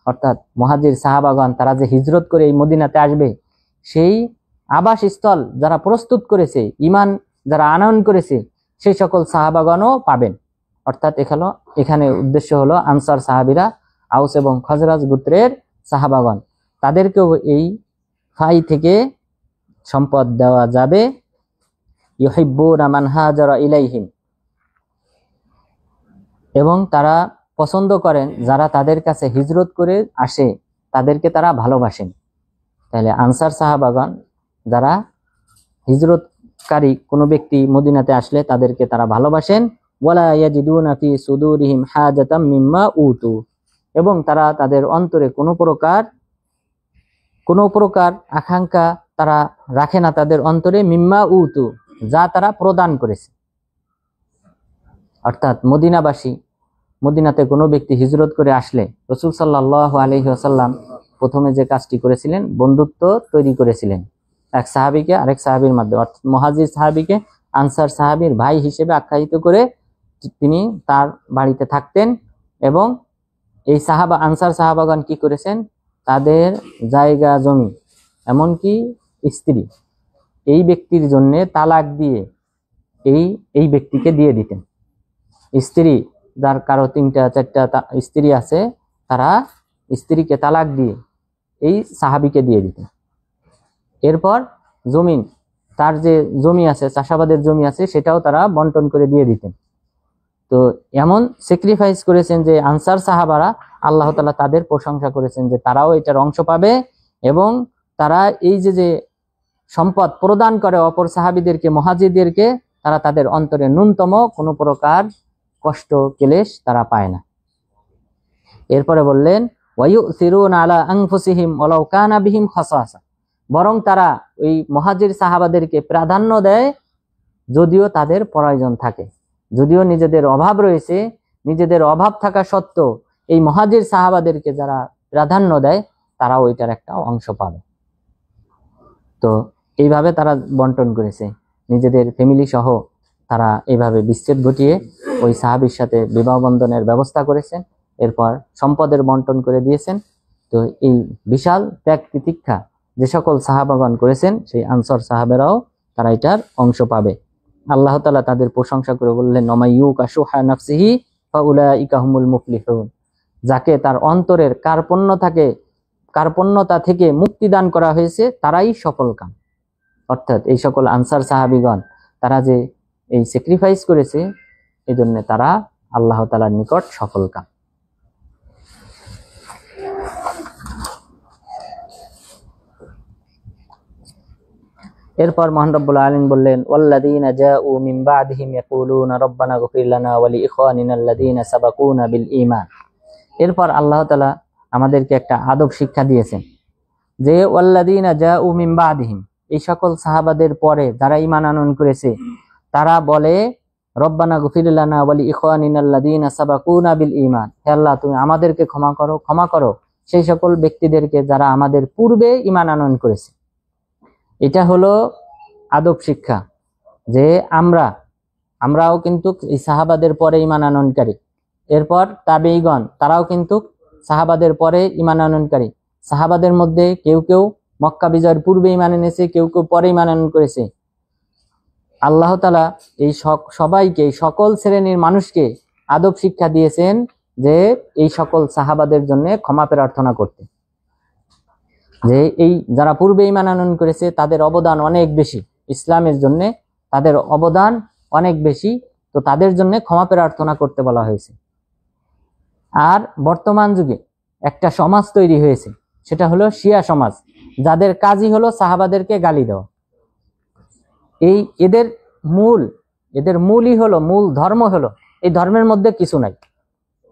Speaker 1: অর্থাৎ মুহাজির সাহাবাগণ তারা যে হিজরত করে এই মদিনাতে আসবে, সেই আবাসস্থল যারা প্রস্তুত করেছে, ঈমান যারা আনয়ন করেছে, সেই সকল সাহাবাগণও পাবেন। অর্থাৎ এখানে উদ্দেশ্য হলো আনসার সাহাবীরা, আউস এবং খাজরাজ গোত্রের সাহাবাগণ, তাদেরকেও এই ফাই থেকে সম্পদ দেওয়া যাবে। ইউহিব্বুনা মান হাজারা ইলাইহিম, এবং তারা পছন্দ করেন যারা তাদের কাছে হিজরত করে আসে, তাদেরকে তারা ভালোবাসেন। তাহলে আনসার সাহাবাগণ যারা হিজরতকারী কোনো ব্যক্তি মদিনাতে আসলে তাদেরকে তারা ভালোবাসেন। ওয়ালা ইয়াজিদুনা ফি সুদুরিহিম হাজাতাম মিম্মা উতু, এবং তারা তাদের অন্তরে কোনো প্রকার আকাঙ্ক্ষা তারা রাখে না তাদের অন্তরে, মিম্মা উতু, যা তারা প্রদান করেছে। অর্থাৎ মদিনাতে কোনো ব্যক্তি হিজরত করে আসলে রাসূল সাল্লাল্লাহু আলাইহি ওয়াসাল্লাম প্রথমে যে কাজটি করেছিলেন, বন্ধুত্ব তৈরি করেছিলেন এক সাহাবীকে আরেক সাহাবীর মাধ্যমে, অর্থাৎ মুহাজির সাহাবীকে আনসার সাহাবীর ভাই হিসেবে আখ্যায়িত করে তিনি তার বাড়িতে থাকতেন। এবং এই আনসার সাহাবাগণ কি করেছেন, তাদের জায়গা জমি এমনকি স্ত্রী এই ব্যক্তির জন্য তালাক দিয়ে এই ব্যক্তিকে দিয়ে দিতেন। স্ত্রী যার কারো 3টা 4টা স্ত্রী আছে, তারা স্ত্রীকে তালাক দিয়ে এই সাহাবীকে দিয়ে দিতেন। এরপর জমিন, তার যে জমি আছে, চাষাবাদের জমি আছে, সেটাও তারা বন্টন করে দিয়ে দিতেন। তো এমন স্যাক্রিফাইস করেছেন যে আনসার সাহাবারা, আল্লাহ তাআলা তাদের প্রশংসা করেছেন যে তারাও এটার অংশ পাবে, এবং তারা এই যে সম্পদ প্রদান করে অপর সাহাবীদেরকে, মুহাজিরদেরকে, তারা তাদের অন্তরে ন্যূনতম কোনো প্রকার কষ্ট ক্লেশ তারা পায় না। এরপরে বললেন, ওয়ায়ুসিরুনা আলা আনফুসিহিম ওয়ালাউ কানা বিহিম খাসাসা, বরং তারা ওই মুহাজির সাহাবাদেরকে প্রাধান্য দেয় যদিও তাদের প্রয়োজন থাকে, যদিও নিজেদের অভাব রয়েছে, নিজেদের অভাব থাকা সত্ত্বেও এই মুহাজির সাহাবাদেরকে যারা প্রাধান্য দেয়, তারাও ওইটার একটা অংশ পাবে। তো এইভাবে তারা বন্টন করেছে, নিজেদের ফ্যামিলি সহ তারা এইভাবে বিচ্ছেদ ঘটিয়ে ওই সাহাবীর সাথে বিবাহ বন্ধনের ব্যবস্থা করেছেন। এরপর সম্পদের বন্টন করে দিয়েছেন। তো এই বিশাল ত্যাগ তিতিক্ষা যে সকল সাহাবাগণ করেছেন, সেই আনসার সাহাবেরাও তারা এটার অংশ পাবে। আল্লাহ তাআলা তাদের প্রশংসা করে বললেন, ওমাইয়ুকা শুহা নাফসিহি ফাউলাইকা হুমুল মুফলিহুন। যাকে তার অন্তরের কার্পণ্যতা থেকে মুক্তি দান করা হয়েছে তারাই সফলকাম। অর্থাৎ এই সকল আনসার সাহাবীগণ তারা যে এই স্যাক্রিফাইস করেছে, এই জন্য তারা আল্লাহ তাআলার নিকট সফলকাম। এরপর মহান রব্বুল আলামিন বললেন, ওয়াল্লাযীনা জাউ মিন বা'দিহিম ইয়াকুলুনা রব্বানা গফির লানা ওয়া লিইখওয়ানিনা আল্লাযীনা সাবাকুনা বিল ঈমান। এরপর আল্লাহ তাআলা আমাদেরকে একটা আদব শিক্ষা দিয়েছেন যে ওয়াল্লাযীনা জাউ মিন বা'দিহিম, এই সকল সাহাবাদের পরে যারা ঈমান আনয়ন করেছে তারা বলে, রব্বানা গফির লানা ওয়া লিইখওয়ানিনা আল্লাযীনা সাবাকুনা বিল ঈমান। হে আল্লাহ, তুমি আমাদেরকে ক্ষমা করো সেই সকল ব্যক্তিদেরকে যারা আমাদের পূর্বে ঈমান আনয়ন করেছে। এটা হলো আদব শিক্ষা যে আমরাও কিন্তু এই সাহাবাদের পরে ঈমান আনয়নকারী। এরপর তাবেঈগণ তারাও কিন্তু সাহাবাদের পরে ঈমান আনয়নকারী। সাহাবাদের মধ্যে কেউ কেউ মক্কা বিজয়ের পূর্বে ঈমান এনেছে, কেউ কেউ পরে ঈমান আনয়ন করেছে। আল্লাহ তাআলা এই সবাইকে, এই সকল শ্রেণীর মানুষকে আদব শিক্ষা দিয়েছেন যে এই সকল সাহাবাদের জন্য ক্ষমা প্রার্থনা করতে। যে এই যারা পূর্বে ঈমান আনয়ন করেছে তাদের অবদান অনেক বেশি, ইসলামের জন্য তাদের অবদান অনেক বেশি, তো তাদের জন্য ক্ষমা প্রার্থনা করতে বলা হয়েছে। আর বর্তমান যুগে একটা সমাজ তৈরি হয়েছে, সেটা হলো শিয়া সমাজ, যাদের কাজই হলো সাহাবাদেরকে গালি দেওয়া। এদের মূলই হলো, মূল ধর্ম হলো, এই ধর্মের মধ্যে কিছু নাই।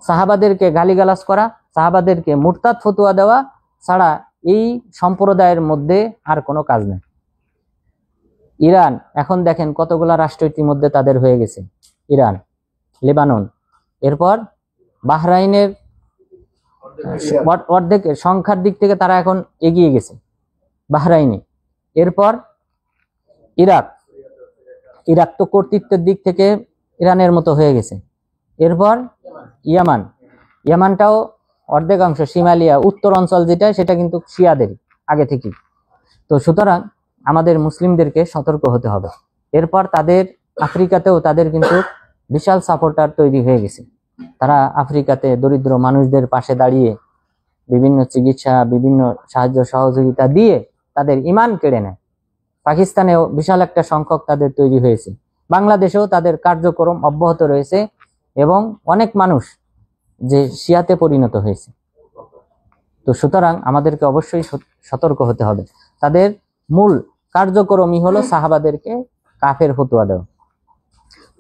Speaker 1: সাহাবাদেরকে গালিগালাজ করা, সাহাবাদেরকে মুরতাদ ফতোয়া দেওয়া ছাড়া এই সম্প্রদায়ের মধ্যে আর কোনো কাজ নেই। ইরান এখন দেখেন কতগুলা রাষ্ট্র ইতিমধ্যে তাদের হয়ে গেছে, ইরান, লেবানন, এরপর বাহরাইনের অর্ধেক সংখ্যার দিক থেকে তারা এখন এগিয়ে গেছে বাহরাইনে। এরপর ইরাক তো কর্তৃত্বের দিক থেকে ইরানের মতো হয়ে গেছে। এরপর ইয়ামানটাও অর্ধেকাংশ শিমালিয়া উত্তর অঞ্চল যেটা, সেটা কিন্তু শিয়াদেরই আগে থেকেই। তো সুতরাং আমাদের মুসলিমদেরকে সতর্ক হতে হবে। এরপর আফ্রিকাতেও তাদের কিন্তু বিশাল সাপোর্টার তৈরি হয়ে গেছে। তারা আফ্রিকাতে দরিদ্র মানুষদের পাশে দাঁড়িয়ে বিভিন্ন চিকিৎসা, বিভিন্ন সাহায্য সহযোগিতা দিয়ে তাদের ঈমান কেড়ে নেয়। পাকিস্তানেও বিশাল একটা সংখ্যক তাদের তৈরি হয়েছে। বাংলাদেশেও তাদের কার্যক্রম অব্যাহত রয়েছে এবং অনেক মানুষ যে শিয়াতে পরিণত হয়েছে। তো সুতরাং আমাদেরকে অবশ্যই সতর্ক হতে হবে। তাদের মূল কার্যক্রমই হলো সাহাবাদেরকে কাফের ফতোয়া দেওয়া।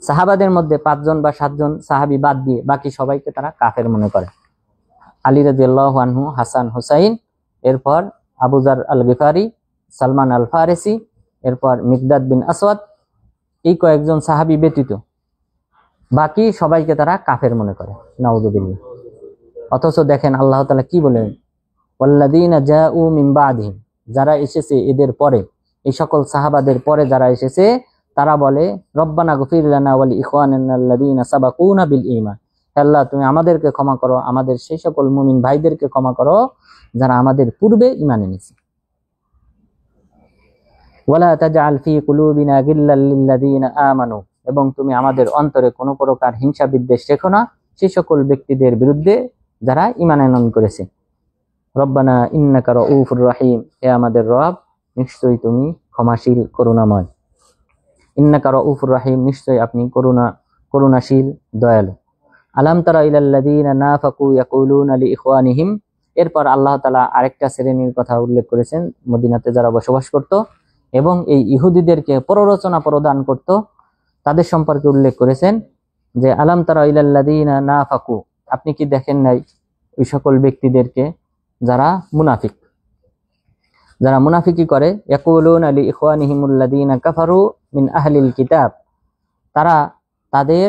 Speaker 1: সাহাবাদের মধ্যে 5 জন বা 7 জন সাহাবী বাদ দিয়ে বাকি সবাইকে তারা কাফের মনে করে। আলী রাদিয়াল্লাহু আনহু, হাসান হুসাইন, এরপর আবু যার আল গিফারি, সালমান আল ফারিসি, এরপর মিকদাদ বিন আসওয়াদ, এই কয়েকজন সাহাবী ব্যতীত বাকি সবাইকে তারা কাফের মনে করে, নাউযুবিল্লাহ। অথচ দেখেন আল্লাহ তাআলা কি বলেন, ওয়াল্লাযীনা জাউ মিন বা'দিহিম, যারা এসেছে এদের পরে, এই সকল সাহাবাদের পরে যারা এসেছে তারা বলে, রব্বানা গফির লানা ওয়া লিইখওয়ানিনা আল্লাযীনা সাবাকুনা বিল ঈমান। আল্লাহ, তুমি আমাদেরকে ক্ষমা করো, আমাদের সেই সকল মুমিন ভাইদেরকে ক্ষমা করো যারা আমাদের পূর্বে ঈমান এনেছে। ওয়ালা তাজআল ফি কুলুবিনা গিল্লাল লিল্লাযীনা আমানু, এবং তুমি আমাদের অন্তরে কোনো প্রকার হিংসা বিদ্বেষ রেখো না সেই সকল ব্যক্তিদের বিরুদ্ধে যারা ঈমান আনয়ন করেছে। রব্বানা ইন্নাকা রাউফুর রহিম, হে আমাদের রব, নিশ্চয়ই তুমি ক্ষমাশীল করুণাময়। ইন্নাকা রাউফুর রহিম, নিশ্চয়ই আপনি করুণাশীল দয়ালু। আলাম তারা ইলাল্লাযীনা নাফাকু ইয়াকুলুনা লিইখওয়ানিহিম, এরপর আল্লাহ তাআলা আরেকটা শ্রেণীর কথা উল্লেখ করেছেন, মদিনাতে যারা বসবাস করত এবং এই ইহুদিদেরকে প্ররোচনা প্রদান করত, তাদের সম্পর্কে উল্লেখ করেছেন যে আলাম তারা ইলাল্লাযীনা নাফাকু, আপনি কি দেখেন নাই ওই সকল ব্যক্তিদেরকে যারা মুনাফিকি করে, ইয়াকুলুনা লিইখওয়ানিহিমুল্লাযীনা কাফারু মিন আহলিল কিতাব, তারা তাদের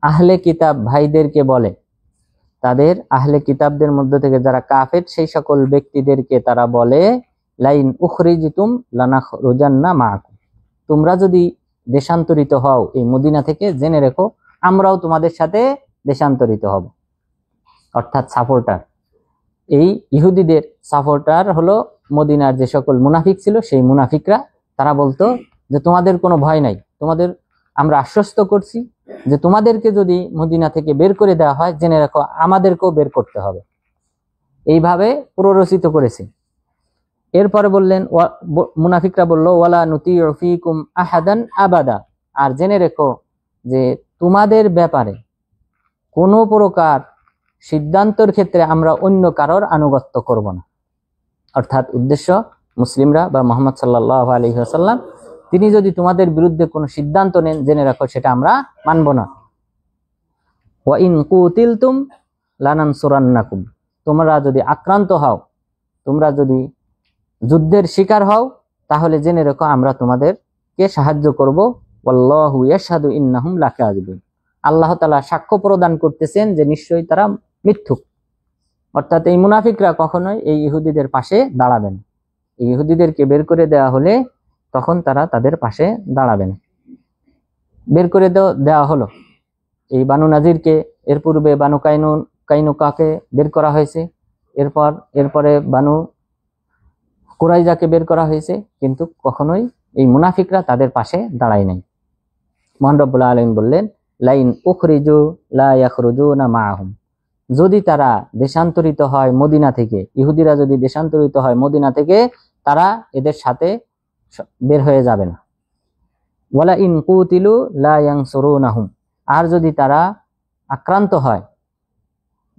Speaker 1: আহলে কিতাব ভাইদেরকে বলে, তাদের আহলে কিতাবদের মধ্য থেকে যারা কাফের সেই সকল ব্যক্তিদেরকে তারা বলে, লাইন উখরিজতুম লানাখরুজান্না মাআকুম, তোমরা যদি দেশান্তরিত হও এই মদিনা থেকে, জেনে রেখো আমরাও তোমাদের সাথে দেশান্তরিত হব। অর্থাৎ সাপোর্টার। এই ইহুদিদের সাপোর্টার হলো মদিনার যে সকল মুনাফিক ছিল, সেই মুনাফিকরা। তারা বলতো যে তোমাদের কোনো ভয় নাই, তোমাদের আমরা আশ্বস্ত করছি যে তোমাদেরকে যদি মদিনা থেকে বের করে দেওয়া হয়, জেনে রাখো আমাদেরকেও বের করতে হবে। এইভাবে প্ররোচিত করেছে। এরপরে বললেন, মুনাফিকরা বলল, ওয়ালা নুতিউ ফীকুম আহাদান আবাদা, আর জেনে রেখো যে তোমাদের ব্যাপারে কোনো প্রকার সিদ্ধান্তের ক্ষেত্রে আমরা অন্য কারোর আনুগত্য করব না। অর্থাৎ উদ্দেশ্য মুসলিমরা বা মুহাম্মদ সাল্লাল্লাহু আলাইহি ওয়াসাল্লাম, তিনি যদি তোমাদের বিরুদ্ধে কোনো সিদ্ধান্ত নেন, জেনে রাখো সেটা আমরা মানব না। ওয়া ইন কুতিলতুম লানানসুরান্নাকুম, তোমরা যদি আক্রান্ত হও, তোমরা যদি যুদ্ধের শিকার হও, তাহলে জেনে রেখো আমরা তোমাদেরকে সাহায্য করব। ওয়াল্লাহু ইয়াশহাদু ইন্নাহুম লাকাযিবুন, আল্লাহ তাআলা সাক্ষ্য প্রদান করতেছেন যে নিশ্চয়ই তারা মিথ্যুক। অর্থাৎ এই মুনাফিকরা কখনোই এই ইহুদিদের পাশে দাঁড়াবে না। এই ইহুদিদেরকে বের করে দেওয়া হলে তখন তারা তাদের পাশে দাঁড়াবে না। বের করে দেওয়া হলো এই বানু নাজিরকে। এর পূর্বে বানু কাইনুকাকে বের করা হয়েছে, এরপরে বানু কুরাইজাকে বের করা হয়েছে, কিন্তু কখনোই এই মুনাফিকরা তাদের পাশে দাঁড়ায় নাই। মহান রব্বুল আলামিন বললেন, লাইন উখরিজু লা ইয়াখরুজুনা মাআহুম, যদি তারা দেশান্তরিত হয় মদিনা থেকে, ইহুদিরা যদি দেশান্তরিত হয় মদিনা থেকে, তারা এদের সাথে বের হয়ে যাবে না। ওয়ালা ইন কুতিলু লা ইয়ানসুরুনাহুম, আর যদি তারা আক্রান্ত হয়,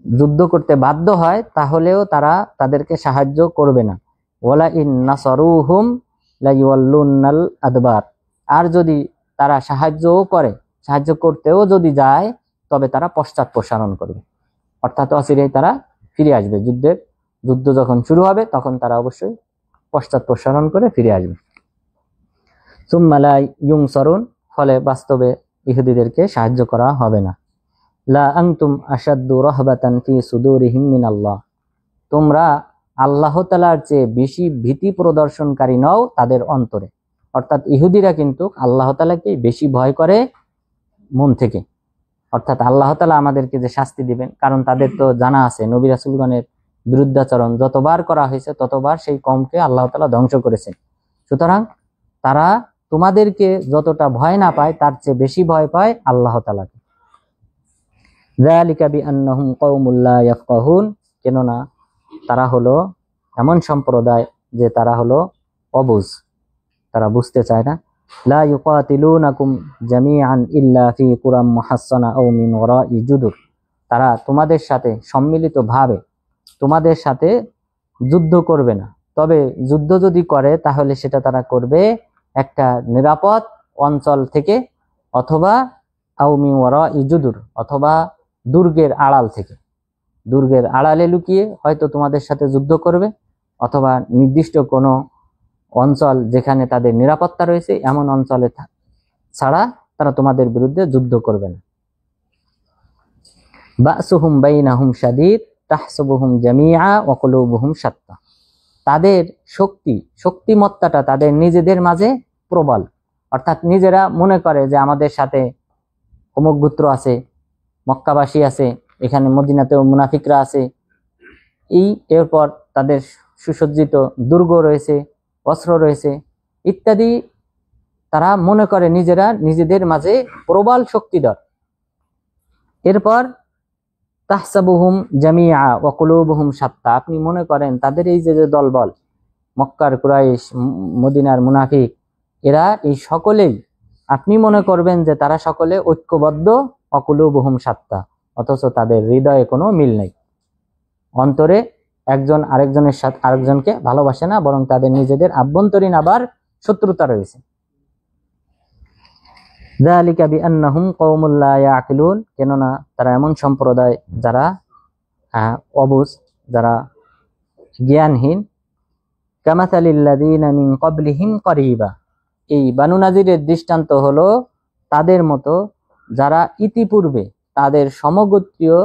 Speaker 1: যুদ্ধ করতে বাধ্য হয়, তাহলেও তারা তাদেরকে সাহায্য করবে না। ওয়ালা ইন নাসারুহুম লা ইউয়াল্লুনাল আদবার, আর যদি তারা সাহায্য করতেও যদি যায়, তবে তারা পশ্চাৎ প্রসারণ করবে। অর্থাৎ অচিরেই তারা ফিরে আসবে। যুদ্ধ যখন শুরু হবে তখন তারা অবশ্যই পশ্চাৎ প্রসারণ করে ফিরে আসবে। সুম্মা লা ইউনসারুন, ফলে বাস্তবে ইহুদিদেরকে সাহায্য করা হবে না। লা আনতুম আশাদ্দু রাহবাতান ফি সুদুরিহিম মিনাল্লাহ, তোমরা আল্লাহ তাআলার চেয়ে বেশি ভীতি প্রদর্শনকারী নও তাদের অন্তরে। অর্থাৎ ইহুদিরা কিন্তু আল্লাহ তাআলাকে বেশি ভয় করে মন থেকে। অর্থাৎ আল্লাহ তাআলা আমাদেরকে যে শাস্তি দিবেন, কারণ তাদের তো জানা আছে নবী রাসূলগণের বিরুদ্ধাচরণ যতবার করা হয়েছে ততবার সেই কওমকে আল্লাহ তাআলা ধ্বংস করেছেন। সুতরাং তারা তোমাদেরকে যতটা ভয় না পায়, তার চেয়ে বেশি ভয় পায় আল্লাহ তাআলাকে। যালিকা বিআন্নাহুম কওমুল লা ইয়াফকাহুন, কেননা তারা হলো এমন সম্প্রদায় যে তারা হলো অবুঝ, তারা বুঝতে চায় না। লা ইউকাতিলুনাকুম জামিআন ইল্লা ফি কুরাম মুহাসসানা আও মিন ওয়ারাই জুদুর, তারা তোমাদের সাথে সম্মিলিতভাবে তোমাদের সাথে যুদ্ধ করবে না। তবে যুদ্ধ যদি করে তাহলে সেটা তারা করবে একটা নিরাপদ অঞ্চল থেকে, অথবা আও মিন ওয়ারাই জুদুর, অথবা দুর্গের আড়াল থেকে। দুর্গের আড়ালে লুকিয়ে হয়তো তোমাদের সাথে যুদ্ধ করবে, অথবা নির্দিষ্ট কোনো অঞ্চল যেখানে তাদের নিরাপত্তা রয়েছে এমন অঞ্চলে ছাড়া তারা তোমাদের বিরুদ্ধে যুদ্ধ করবে না। বাসুহুম বাইনাহুম শাদীদ তাহসাবুহুম জামিআ ওয়া কুলুবুহুম শাত্তা, তাদের শক্তিমত্তাটা তাদের নিজেদের মাঝে প্রবল। অর্থাৎ নিজেরা মনে করে যে আমাদের সাথে অমুক গোত্র আছে, মক্কাবাসী আছে, এখানে মদিনাতেও মুনাফিকরা আছে, এরপর তাদের সুসজ্জিত দুর্গ রয়েছে, অস্ত্র রয়েছে ইত্যাদি। তারা মনে করে নিজেরা নিজেদের মাঝে প্রবল শক্তিধর। এরপর তাহসাবুহুম জামিআ ওয়া কুলুবুহুম শাত্তা, আপনি মনে করেন তাদের এই যে দলবল, মক্কার কুরাইশ, মদিনার মুনাফিক, এরা এই সকলেই, আপনি মনে করবেন যে তারা সকলে ঐক্যবদ্ধ, ওয়া কুলুবুহুম শাত্তা, অথচ তাদের হৃদয়ে কোনো মিল নেই। অন্তরে একজন আরেকজনকে ভালোবাসে না, বরং তাদের নিজেদের আভ্যন্তরীণ আবার শত্রুতা রয়েছে। যালিকা বিআন্নাহুম কওমুল লা ইয়াকিলুন, কেননা তারা এমন সম্প্রদায় যারা অবুঝ, যারা জ্ঞানহীন। কামাসালিল্লাযীনা মিন ক্বাবলিহিম করিবা, এই বানু নাজিরের দৃষ্টান্ত হলো তাদের মতো যারা ইতিপূর্বে তাদের সমগোত্রীয়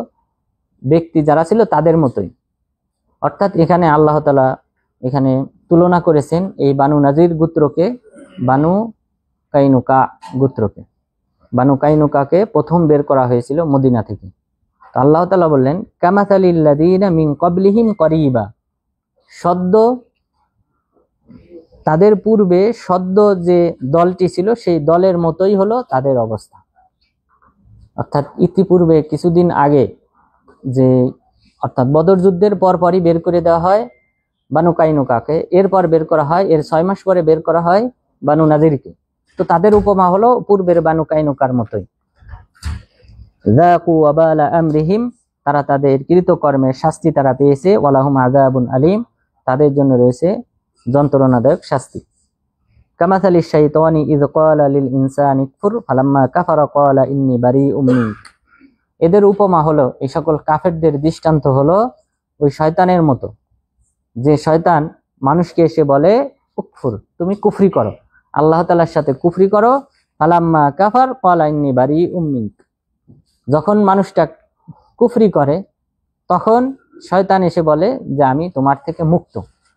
Speaker 1: ব্যক্তি যারা ছিল তাদের মতোই। অর্থাৎ এখানে আল্লাহ তাআলা এখানে তুলনা করেছেন এই বানু নাজির গোত্রকে বানু কাইনুকা গোত্রকে। বানু কাইনুকাকে প্রথম বের করা হয়েছিল মদিনা থেকে, আল্লাহ তাআলা বললেন কামাসালিল্লাযীনা মিন ক্বাবলিহিম করিবা, সদ্য তাদের পূর্বে সদ্য যে দলটি ছিল সেই দলের মতোই হলো তাদের অবস্থা। অর্থাৎ ইতিপূর্বে কিছুদিন আগে যে অর্থাৎ বদর যুদ্ধের পরপরই বের করে দেওয়া হয় বানু কাইনুকাকে, এরপর বের করা হয়, এর 6 মাস পরে বের করা হয় বানু নাজিরকে। তো তাদের উপমা হলো পূর্বের বানু কাইনুকার মতোই। যাকু ওয়াবালা আমরিহিম, তারা তাদের কৃতকর্মের শাস্তি তারা পেয়েছে। ওয়ালাহুম আযাবুন আলীম, তাদের জন্য রয়েছে যন্ত্রণাদায়ক শাস্তি। কামাসালিশ শাইতানি ইয ক্বালা লিল ইনসানি কুফর ফালাম্মা কাফারা ক্বালা ইন্নী বারিউম মিনক, এদের উপমা হলো, এই সকল কাফেরদের দৃষ্টান্ত হলো ওই শয়তানের মতো, যে শয়তান মানুষকে এসে বলে কুফর, তুমি কুফরি করো, আল্লাহ তাআলার সাথে কুফরি করো। ফালাম্মা কাফার ক্বালা ইন্নী বারিউম মিনক, যখন মানুষটা কুফরি করে তখন শয়তান এসে বলে যে আমি তোমার থেকে মুক্ত,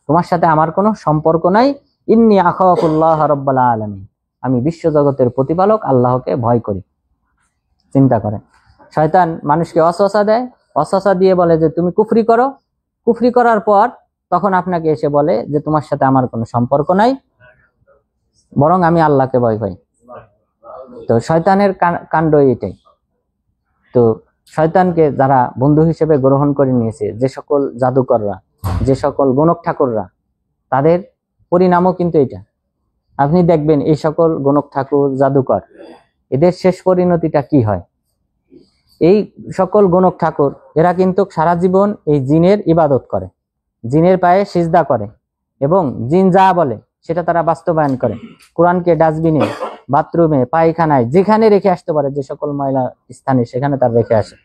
Speaker 1: তোমার সাথে আমার কোনো সম্পর্ক নাই। ইন্নী আখাফুল্লাহ রাব্বাল আলামিন, আমি বিশ্বজগতের প্রতিপালক আল্লাহকে ভয় করি। চিন্তা করে শয়তান মানুষকে ওয়াসওয়াসা দেয়, ওয়াসওয়াসা দিয়ে বলে যে তুমি কুফরি করো, কুফরি করার পর তখন আপনাকে এসে বলে যে তোমার সাথে আমার কোনো সম্পর্ক নাই, বরং আমি আল্লাহকে ভয় পাই। তো শয়তানের কাণ্ড এটাই। তো শয়তানকে যারা বন্ধু হিসেবে গ্রহণ করে নিয়েছে, যে সকল জাদুকররা, যে সকল গণক ঠাকুররা, তাদের পরিণামও কিন্তু এটা। আপনি দেখবেন এই সকল গণক ঠাকুর, জাদুকর, এদের শেষ পরিণতিটা কি হয়। এই সকল গণক ঠাকুর এরা কিন্তু সারা জীবন এই জিনের ইবাদত করে, জিনের পায়ে সিজদা করে এবং জিন যা বলে সেটা তারা বাস্তবায়ন করে। কোরআনকে ডাস্টবিনে, বাথরুমে, পায়খানায়, যেখানে রেখে আসতে পারে, যে সকল ময়লা স্থানে সেখানে তার রেখে আসে।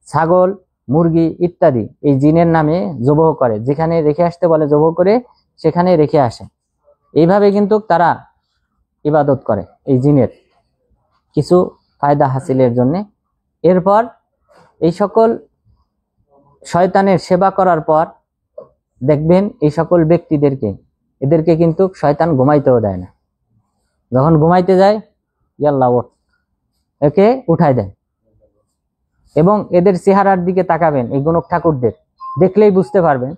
Speaker 1: ছাগল, মুরগি ইত্যাদি এই জিনের নামে জবহ করে, যেখানে রেখে আসতে বলে জবহ করে সেখানে রেখে আসে। এইভাবে কিন্তু তারা ইবাদত করে এই জিনের কিছু ফায়দা হাসিলের জন্য। এরপর এই সকল শয়তানের সেবা করার পর দেখবেন এই সকল ব্যক্তিদেরকে, এদেরকে কিন্তু শয়তান ঘুমাইতেও দেয় না। যখন ঘুমাইতে যায় ইয়াল্লাহ ওঠ, একে উঠায় দেয়। এবং এদের চেহারার দিকে তাকাবেন, এই গণক ঠাকুরদের দেখলেই বুঝতে পারবেন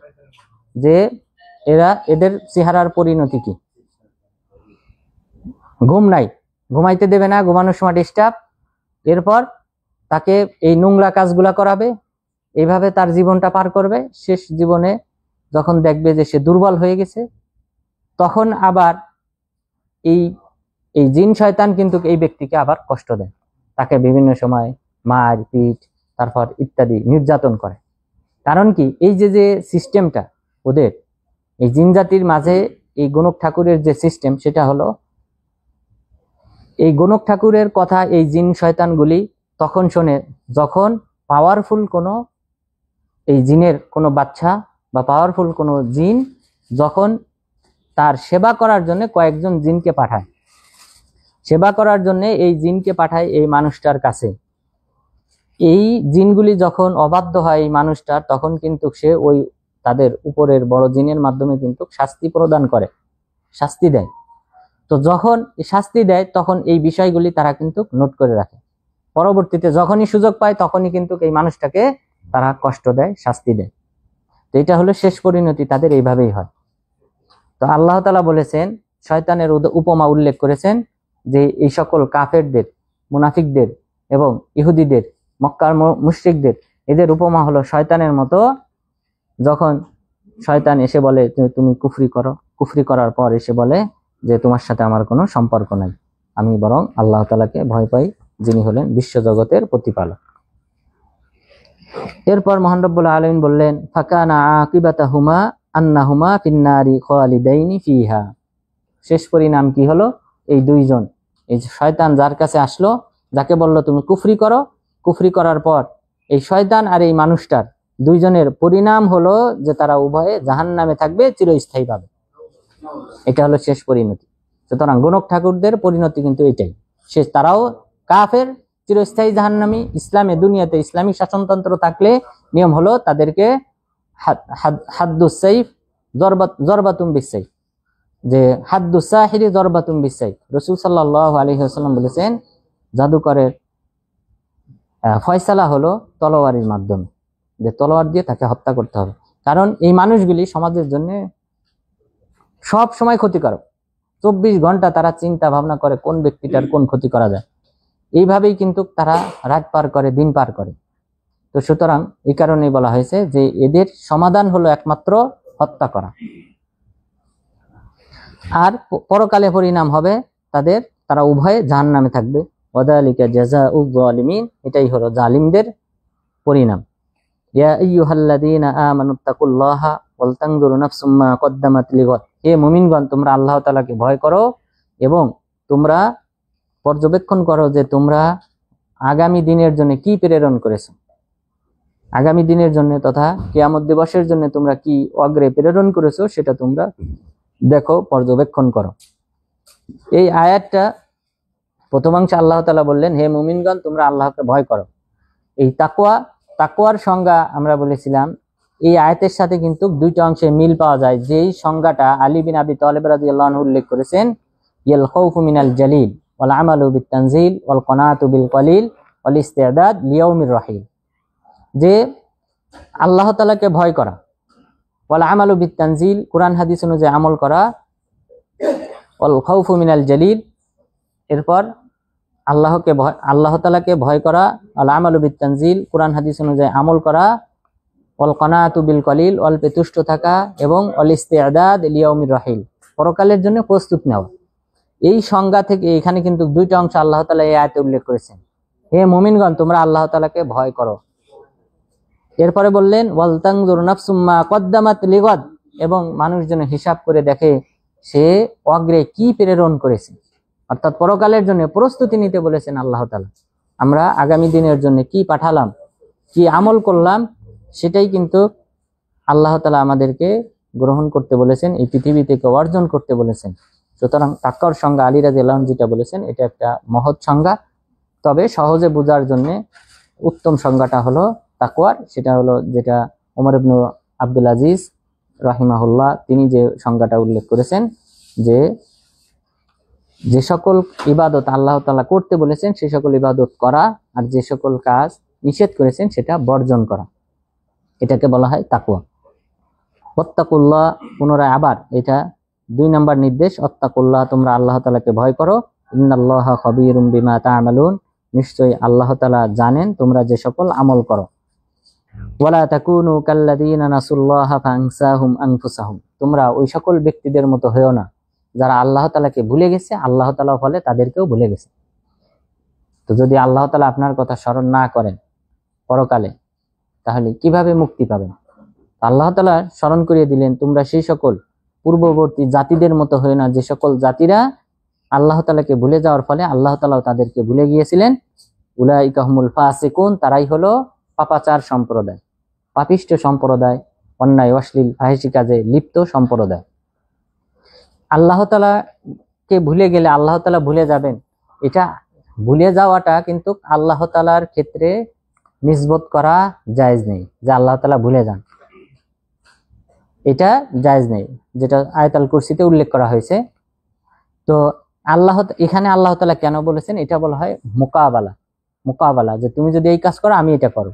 Speaker 1: যে এদের চেহারার পরিণতি কি। ঘুম নাই, ঘুমাইতে দেবে না, ঘুমানোর সময় ডিস্টার্ব, এরপর তাকে এই নোংরা কাজগুলা করাবে, এইভাবে তার জীবনটা পার করবে। শেষ জীবনে যখন দেখবে যে সে দুর্বল হয়ে গেছে, তখন আবার এই জিন শয়তান কিন্তু এই ব্যক্তিকে আবার কষ্ট দেয়, তাকে বিভিন্ন সময় মার পিট তারপর ইত্যাদি নির্যাতন করে। কারণ কি, এই যে সিস্টেমটা ওদের এই জিন জাতির মাঝে, এই গণক ঠাকুরের যে সিস্টেম, সেটা হলো এই গণক ঠাকুরের কথা এই জিন শয়তানগুলি তখন শোনে যখন পাওয়ারফুল কোনো এই জিনের কোনো বাচ্চা বা পাওয়ারফুল কোনো জিন যখন তার সেবা করার জন্য কয়েকজন জিনকে পাঠায়, সেবা করার জন্য এই জিনকে পাঠায় এই মানুষটার কাছে। এই জিনগুলি যখন অবাধ্য হয় এই মানুষটার, তখন কিন্তু সে ওই তাদের উপরের বড় জিনের মাধ্যমে কিন্তু শাস্তি প্রদান করে, শাস্তি দেয়। তো যখন শাস্তি দেয় তখন এই বিষয়গুলি তারা কিন্তু নোট করে রাখে। পরবর্তীতে যখনই সুযোগ পায় তখনই কিন্তু এই মানুষটাকে তারা কষ্ট দেয়, শাস্তি দেয়। তো এটা হলো শেষ পরিণতি, তাদের এইভাবেই হয়। তো আল্লাহ তাআলা বলেছেন, শয়তানের উপমা উল্লেখ করেছেন যে এই সকল কাফেরদের, মুনাফিকদের এবং ইহুদিদের, মক্কার মুশরিকদের, এদের উপমা হলো শয়তানের মতো। যখন শয়তান এসে বলে তুমি কুফরি করো, কুফরি করার পর এসে বলে যে তোমার সাথে আমার কোনো সম্পর্ক নাই, আমি বরং আল্লাহ তাআলাকে ভয় পাই, যিনি হলেন বিশ্বজগতের প্রতিপালক। এরপর মহান রব্বুল আলামিন বললেন ফাকানা আকিবাতাহুমা আন্নাহুমা ফিন্নারি খালিদাইনি ফিহা, শেষ পরিণাম কি হলো, এই দুইজন, এই শয়তান যার কাছে আসলো, যাকে বলল তুমি কুফরি করো, কুফরি করার পর এই শয়তান আর এই মানুষটার দুইজনের পরিণাম হলো যে তারা উভয়ে জাহান্নামে থাকবে চিরস্থায়ীভাবে। এটা হলো শেষ পরিণতি। সুতরাং গণক ঠাকুরদের পরিণতি কিন্তু এটাই শেষ, তারাও কাফের, চিরস্থায়ী জাহান্নামী। ইসলামে, দুনিয়াতে ইসলামী শাসনতন্ত্র থাকলে নিয়ম হলো তাদেরকে হাদ্দুস সাইফ জরবাতুম বিসাইফ, যে হাদ্দুস সাহিরি জরবাতুম বিসাইফ। রাসূল সাল্লাল্লাহু আলাইহি ওয়াসাল্লাম বলেছেন, জাদুকরের ফয়সালা হলো তলোয়ারের মাধ্যমে, যে তলোয়ার দিয়ে তাকে হত্যা করতে হবে। কারণ এই মানুষগুলি সমাজের জন্য সব সময় ক্ষতিকারক। 24 ঘন্টা তারা চিন্তা ভাবনা করে কোন ব্যক্তিটার কোন ক্ষতি করা যায়। এইভাবেই কিন্তু তারা রাত পার করে, দিন পার করে। তো সুতরাং এই কারণেই বলা হয়েছে যে এদের সমাধান হলো একমাত্র হত্যা করা। আর পরকালে পরিণাম হবে তারা উভয়ে জাহান্নামে থাকবে। ওয়াদালিকা জাযাউয যালিমিন, এটাই হলো জালিমদের পরিণাম। ইয়া আইয়ুহাল্লাযীনা আমানুত্তাকুল্লাহা ওয়াল তানজুর নাফসুম মা কদ্দামাত লিগাদ, হে মুমিনগণ তোমরা আল্লাহ তাআলাকে ভয় করো এবং তোমরা পর্যবেক্ষণ করো যে তোমরা আগামী দিনের জন্য কি প্রেরণ করেছো। আগামী দিনের জন্য তথা কিয়ামত দিবসের জন্য তোমরা কি অগ্রে প্রেরণ করেছো সেটা তোমরা দেখো, পর্যবেক্ষণ করো। এই আয়াতটা প্রথমাংশে আল্লাহ তাআলা বললেন, হে মুমিনগণ তোমরা আল্লাহকে ভয় করো। এই তাকওয়ার সংজ্ঞা আমরা বলেছিলাম এই আয়াতের সাথে কিন্তু দুইটা অংশে মিল পাওয়া যায়। যেই সংজ্ঞাটা আলী বিন আবি তালিব রাদিয়াল্লাহু আনহু উল্লেখ করেছেন, ইয়াল খাউফু মিনাল জালিল ওয়াল আমালু বিত তানজিল ওয়াল কনাআতু বিল কলিল ওয়াল ইস্তিদাদ লিয়াউমির রাহিল, যে আল্লাহ তাআলাকে ভয় করা, ওয়াল আমালু বিত তানজিল কুরআন হাদিস অনুযায়ী আমল করা, ওয়াল খাউফু মিনাল জালিল এরপর আল্লাহ তাআলাকে ভয় করা, আল আমালু বিত তানজিল কুরআন হাদিস অনুযায়ী আমল করা, ওয়াল কনাআতু বিল কলিল অল্পে তুষ্ট থাকা, এবং ওয়াল ইস্তিদাদ লিয়াউমির রাহিল পরকালের জন্য প্রস্তুত নেওয়া। এই সংজ্ঞা থেকে এখানে কিন্তু দুইটা অংশ আল্লাহ তাআলা এই আয়াতে উল্লেখ করেছেন, হে মুমিনগণ তোমরা আল্লাহ তাআলাকে ভয় করো। এরপরে বললেন ওয়াল তানজুর নাফসুম মা কদ্দামাত লিগাদ, এবং মানুষ যেন হিসাব করে দেখে সে অগ্রে কি প্রেরণ করেছে, অর্থাৎ পরকালের জন্য প্রস্তুতি নিতে বলেছেন আল্লাহ তাআলা। আমরা আগামী দিনের জন্য কি পাঠালাম, কি আমল করলাম, সেটাই কিন্তু আল্লাহ তাআলা আমাদেরকে গ্রহণ করতে বলেছেন, এই পৃথিবী থেকে অর্জন করতে বলেছেন। সুতরাং তাকওয়ার সংজ্ঞা আলী রাদিয়াল্লাহু আনহু যেটা বলেছেন এটা একটা মহৎ সংজ্ঞা। তবে সহজে বোঝার জন্য উত্তম সংজ্ঞাটা হলো তাকওয়ার, সেটা হলো যেটা ওমর ইবনে আব্দুল আজিজ রাহিমাহুল্লাহ তিনি যে সংজ্ঞাটা উল্লেখ করেছেন, যে সকল ইবাদত আল্লাহ তাআলা করতে বলেছেন সেই সকল ইবাদত করা, আর যে সকল কাজ নিষেধ করেছেন সেটা বর্জন করা, এটাকে বলা হয় তাকওয়া। ওয়াত্তাকুল্লাহ পুনরায় আবার এটা 2 নম্বর নির্দেশ, ওয়াত্তাকুল্লাহ তোমরা আল্লাহ তাআলাকে ভয় করো, ইন্নাল্লাহা খাবীরুম বিমা তা'মালুন নিশ্চয়ই আল্লাহ তাআলা জানেন তোমরা যে সকল আমল করো। ওয়ালা তাকুনু কাল্লাযীনা নাসুল্লাহা ফাআনসাহুম আনফুসাহুম, তোমরা ওই সকল ব্যক্তিদের মতো হয়ো না যারা আল্লাহ তাআলাকে ভুলে গেছে, আল্লাহ তাআলা ফলে তাদেরকেও ভুলে গেছে। তো যদি আল্লাহ তাআলা আপনার কথা স্মরণ না করেন পরকালে, তাহলে কিভাবে মুক্তি পাবেন? আল্লাহ তাআলা স্মরণ করিয়ে দিলেন তোমরা সেই সকল পূর্ববর্তী জাতিদের মতো হয়ো না যে সকল জাতিরা আল্লাহ তাআলাকে ভুলে যাওয়ার ফলে আল্লাহ তাআলাও তাদেরকে ভুলে গিয়েছিলেন। উলাইকা হুমুল ফাসিকুন, তারাই হলো পাপাচার সম্প্রদায়, পাপিষ্ঠ সম্প্রদায়, অন্যায় অশ্লীল ফাহিশি কাজে লিপ্ত সম্প্রদায়। আল্লাহ তাআলাকে ভুলে গেলে আল্লাহ তাআলা ভুলে যাবেন, এটা ভুলে যাওয়াটা কিন্তু আল্লাহ তাআলার ক্ষেত্রে নিসবত করা জায়েজ নেই, যে আল্লাহ তাআলা ভুলে যান, এটা জায়েজ নেই, যেটা আয়াতুল কুরসিতে উল্লেখ করা হয়েছে। তো এখানে আল্লাহ তাআলা কেন বলেছেন, এটা বলা হয় মুকাবালা, যে তুমি যদি এই কাজ করো আমি এটা করো।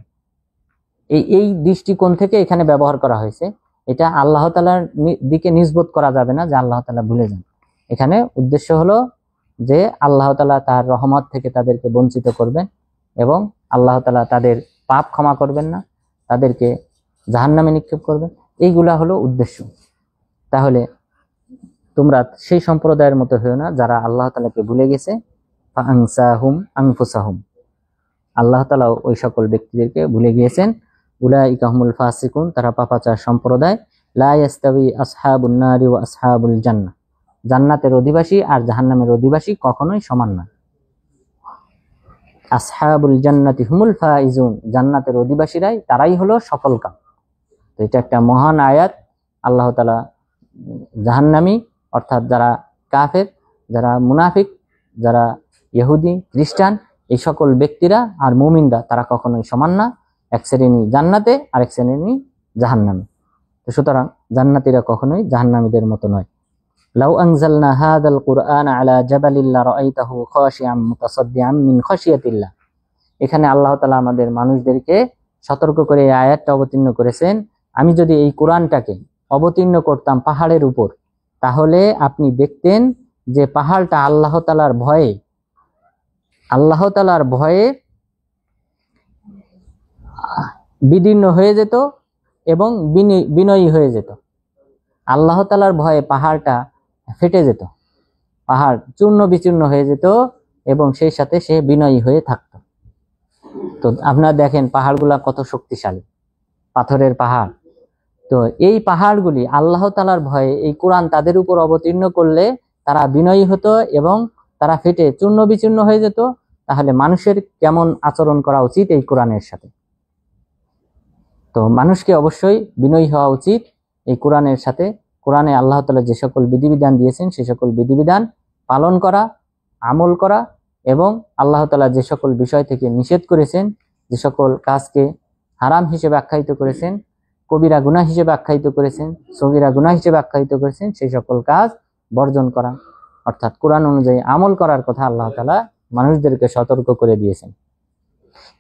Speaker 1: এই দৃষ্টিকোণ থেকে এখানে ব্যবহার করা হয়েছে। এটা আল্লাহ তাআলার দিকে নিসবত করা যাবে না যে আল্লাহ তাআলা ভুলে যান। এখানে উদ্দেশ্য হলো যে আল্লাহ তাআলা তার রহমত থেকে তাদেরকে বঞ্চিত করবেন এবং আল্লাহ তাআলা তাদের পাপ ক্ষমা করবেন না, তাদেরকে জাহান্নামে নিক্ষেপ করবেন, এইগুলা হলো উদ্দেশ্য। তাহলে তোমরা সেই সম্প্রদায়ের মতো হয়ো না যারা আল্লাহ তাআলাকে ভুলে গেছে। ফাআনসাহুম আনফুসাহুম, আল্লাহ তাআলা ওই সকল ব্যক্তিদেরকে ভুলে গিয়েছেন। উলাইকা হুমুল ফাসিকুন, তারা পাপাচার সম্প্রদায়। লা ইয়াস্তাবি আসহাবুন নারি ওয়া আসহাবুল জান্নাহ, জান্নাতের অধিবাসী আর জাহান্নামের অধিবাসী কখনোই সমান না। আসহাবুল জান্নাতি হুমুল ফাইজুন, জান্নাতের অধিবাসীরাই তারাই হলো সফলকাম। তো এটা একটা মহান আয়াত। আল্লাহ তাআলা জাহান্নামী অর্থাৎ যারা কাফের, যারা মুনাফিক, যারা ইহুদি খ্রিস্টান, এই সকল ব্যক্তিরা আর মুমিনরা তারা কখনোই সমান না। এক শ্রেণী জান্নাতে আর এক শ্রেণী জাহান্নামে। তো সুতরাং জান্নাতীরা কখনোই জাহান্নামীদের মতো নয়। লাউ আনজালনা হাযাল কুরআনা আলা জাবালিন লারাআইতাহু খাশিআম মুতাসাদ্দিআম মিন খাশিয়াতিল্লাহ, এখানে আল্লাহ তাআলা আমাদের মানুষদেরকে সতর্ক করে এই আয়াতটা অবতীর্ণ করেছেন, আমি যদি এই কোরআনটাকে অবতীর্ণ করতাম পাহাড়ের উপর, তাহলে আপনি দেখতেন যে পাহাড়টা আল্লাহ তাআলার ভয়ে বিদীর্ণ হয়ে যেত এবং বিনয়ী হয়ে যেত। আল্লাহ তাআলার ভয়ে পাহাড়টা ফেটে যেত, পাহাড় চূর্ণ বিচূর্ণ হয়ে যেত এবং সেই সাথে সে বিনয়ী হয়ে থাকতো। তো আপনারা দেখেন পাহাড়গুলা কত শক্তিশালী, পাথরের পাহাড়। তো এই পাহাড়গুলি আল্লাহ তাআলার ভয়ে এই কোরআন তাদের উপর অবতীর্ণ করলে তারা বিনয়ী হতো এবং তারা ফেটে চূর্ণ বিচূর্ণ হয়ে যেত। তাহলে মানুষের কেমন আচরণ করা উচিত এই কোরআনের সাথে? তো মানুষকে অবশ্যই বিনয়ী হওয়া উচিত এই কোরআনের সাথে। কোরআনে আল্লাহ তাআলা যে সকল বিধিবিধান দিয়েছেন সে সকল বিধিবিধান পালন করা, আমল করা, এবং আল্লাহ তাআলা যে সকল বিষয় থেকে নিষেধ করেছেন, যে সকল কাজকে হারাম হিসেবে আখ্যায়িত করেছেন, কবিরা গুনাহ হিসেবে আখ্যায়িত করেছেন, সগীরা গুনাহ হিসেবে আখ্যায়িত করেছেন, সেই সকল কাজ বর্জন করা, অর্থাৎ কোরআন অনুযায়ী আমল করার কথা আল্লাহ তাআলা মানুষদেরকে সতর্ক করে দিয়েছেন।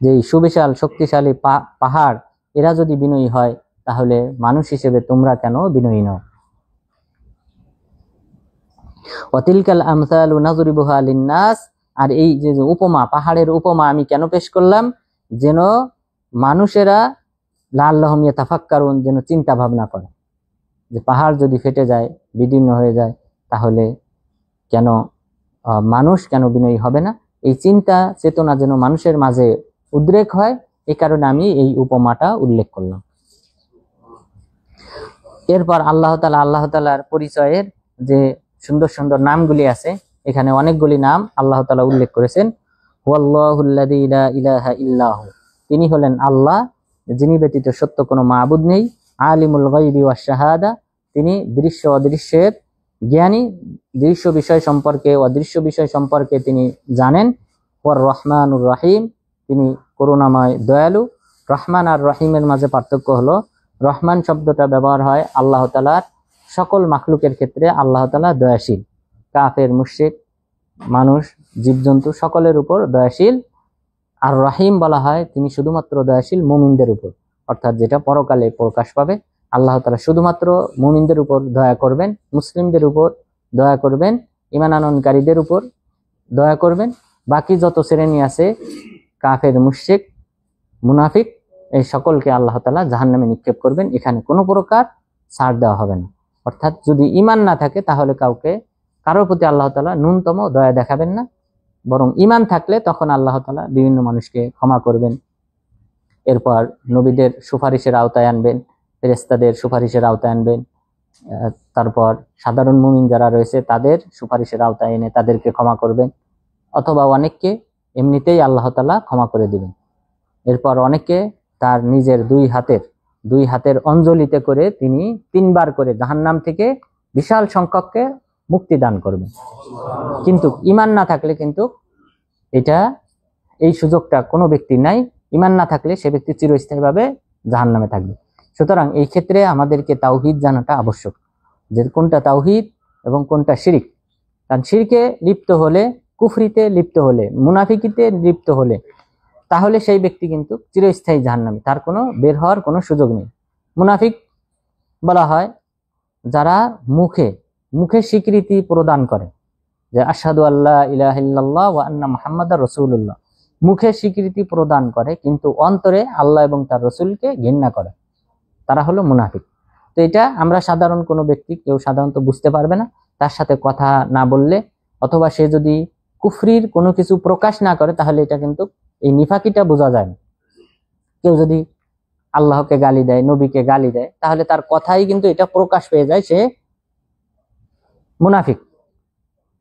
Speaker 1: যে এই সুবিশাল শক্তিশালী পাহাড় এরা যদি বিনয়ী হয়, তাহলে মানুষ হিসেবে তোমরা কেন বিনয়ী নও? ওয়াতিলকাল আমসালু নাযরিবুহা লিন-নাস, আর এই যে উপমা, পাহাড়ের উপমা আমি কেন পেশ করলাম? যেন মানুষেরা লাআল্লাহুম ইয়াতাফাক্কারুন, যেন চিন্তা ভাবনা করে যে পাহাড় যদি ফেটে যায়, বিদীর্ণ হয়ে যায়, তাহলে কেন মানুষ কেন বিনয়ী হবে না? এই চিন্তা চেতনা যেন মানুষের মাঝে উদ্রেক হয়, এই কারণে আমি এই উপমাটা উল্লেখ করলাম। এরপর আল্লাহ তাআলার পরিচয়ের যে সুন্দর সুন্দর নামগুলি আছে, এখানে অনেকগুলি নাম আল্লাহ তাআলা উল্লেখ করেছেন। হুয়াল্লাহুল্লাযী লা ইলাহা ইল্লাহু, তিনি হলেন আল্লাহ, যিনি ব্যতীত সত্য কোনো মাবুদ নেই। আলিমুল গায়বি ওয়াশ শাহাদা, তিনি দৃশ্য অদৃশ্যের জ্ঞানী, দৃশ্য বিষয় সম্পর্কে অদৃশ্য বিষয় সম্পর্কে তিনি জানেন। ওয়ার রহমানুর রহিম, তিনি করুণাময় দয়ালু। রহমান আর রহিমের মাঝে পার্থক্য হলো, রহমান শব্দটা ব্যবহার হয় আল্লাহ তাআলার সকল মাখলুকের ক্ষেত্রে, আল্লাহ তাআলা দয়াশীল। কাফের, মুশরিক, মানুষ, জীবজন্তু সকলের উপর দয়াশীল। আর রহিম বলা হয় তিনি শুধুমাত্র দয়াশীল মুমিনদের উপর, অর্থাৎ যেটা পরকালে প্রকাশ পাবে। আল্লাহ তাআলা শুধুমাত্র মুমিনদের উপর দয়া করবেন, মুসলিমদের উপর দয়া করবেন, ঈমান আনয়নকারীদের উপর দয়া করবেন। বাকি যত শ্রেণী আছে, কাফের, মুশরিক, মুনাফিক, এই সকলকে আল্লাহ তাআলা জাহান্নামে নিক্ষেপ করবেন। এখানে কোনো প্রকার ছাড় দেওয়া হবে না। অর্থাৎ যদি ঈমান না থাকে তাহলে কারোর প্রতি আল্লাহ তাআলা ন্যূনতম দয়া দেখাবেন না, বরং ঈমান থাকলে তখন আল্লাহ তাআলা বিভিন্ন মানুষকে ক্ষমা করবেন। এরপর নবীদের সুপারিশের আওতায় আনবেন, ফেরেশতাদের সুপারিশের আওতায় আনবেন। তারপর সাধারণ মুমিন যারা রয়েছে তাদের সুপারিশের আওতায় এনে তাদেরকে ক্ষমা করবেন, অথবা অনেককে এমনিতেই আল্লাহ তাআলা ক্ষমা করে দিবেন। এরপর অনেকে তার নিজের দুই হাতের অঞ্জলিতে করে তিনি 3 বার করে জাহান্নাম থেকে বিশাল সংখ্যককে মুক্তি দান করবেন। কিন্তু ঈমান না থাকলে কিন্তু এই সুযোগটা কোনো ব্যক্তির নাই। ঈমান না থাকলে সে ব্যক্তি চিরস্থায়ীভাবে জাহান্নামে থাকবে। সুতরাং এই ক্ষেত্রে আমাদেরকে তাওহীদ জানাটা আবশ্যক, যে কোনটা তাওহীদ এবং কোনটা শিরক। কারণ শিরকে লিপ্ত হলে, কুফরিতে লিপ্ত হলে, মুনাফিকিতে লিপ্ত হলে, তাহলে সেই ব্যক্তি কিন্তু চিরস্থায়ী জাহান্নামী, তার কোনো বের হওয়ার কোনো সুযোগ নেই। মুনাফিক বলা হয় যারা মুখে স্বীকৃতি প্রদান করে যে আশহাদু আল্লা ইলাহা ইল্লাল্লাহ ওয়া আন্না মুহাম্মাদার রাসূলুল্লাহ, মুখে স্বীকৃতি প্রদান করে কিন্তু অন্তরে আল্লাহ এবং তার রাসূলকে ঘৃণা করে, তারা হলো মুনাফিক। তো এটা আমরা সাধারণ কোনো ব্যক্তি কেউ সাধারণত বুঝতে পারবে না, তার সাথে কথা না বললে, অথবা সে যদি কুফরির কোনো কিছু প্রকাশ না করে, তাহলে এটা কিন্তু এই নিফাকিটা বোঝা যায় না। কেউ যদি আল্লাহকে গালি দেয়, নবীকে গালি দেয়, তাহলে তার কথাই কিন্তু এটা প্রকাশ পেয়ে যায় সে মুনাফিক,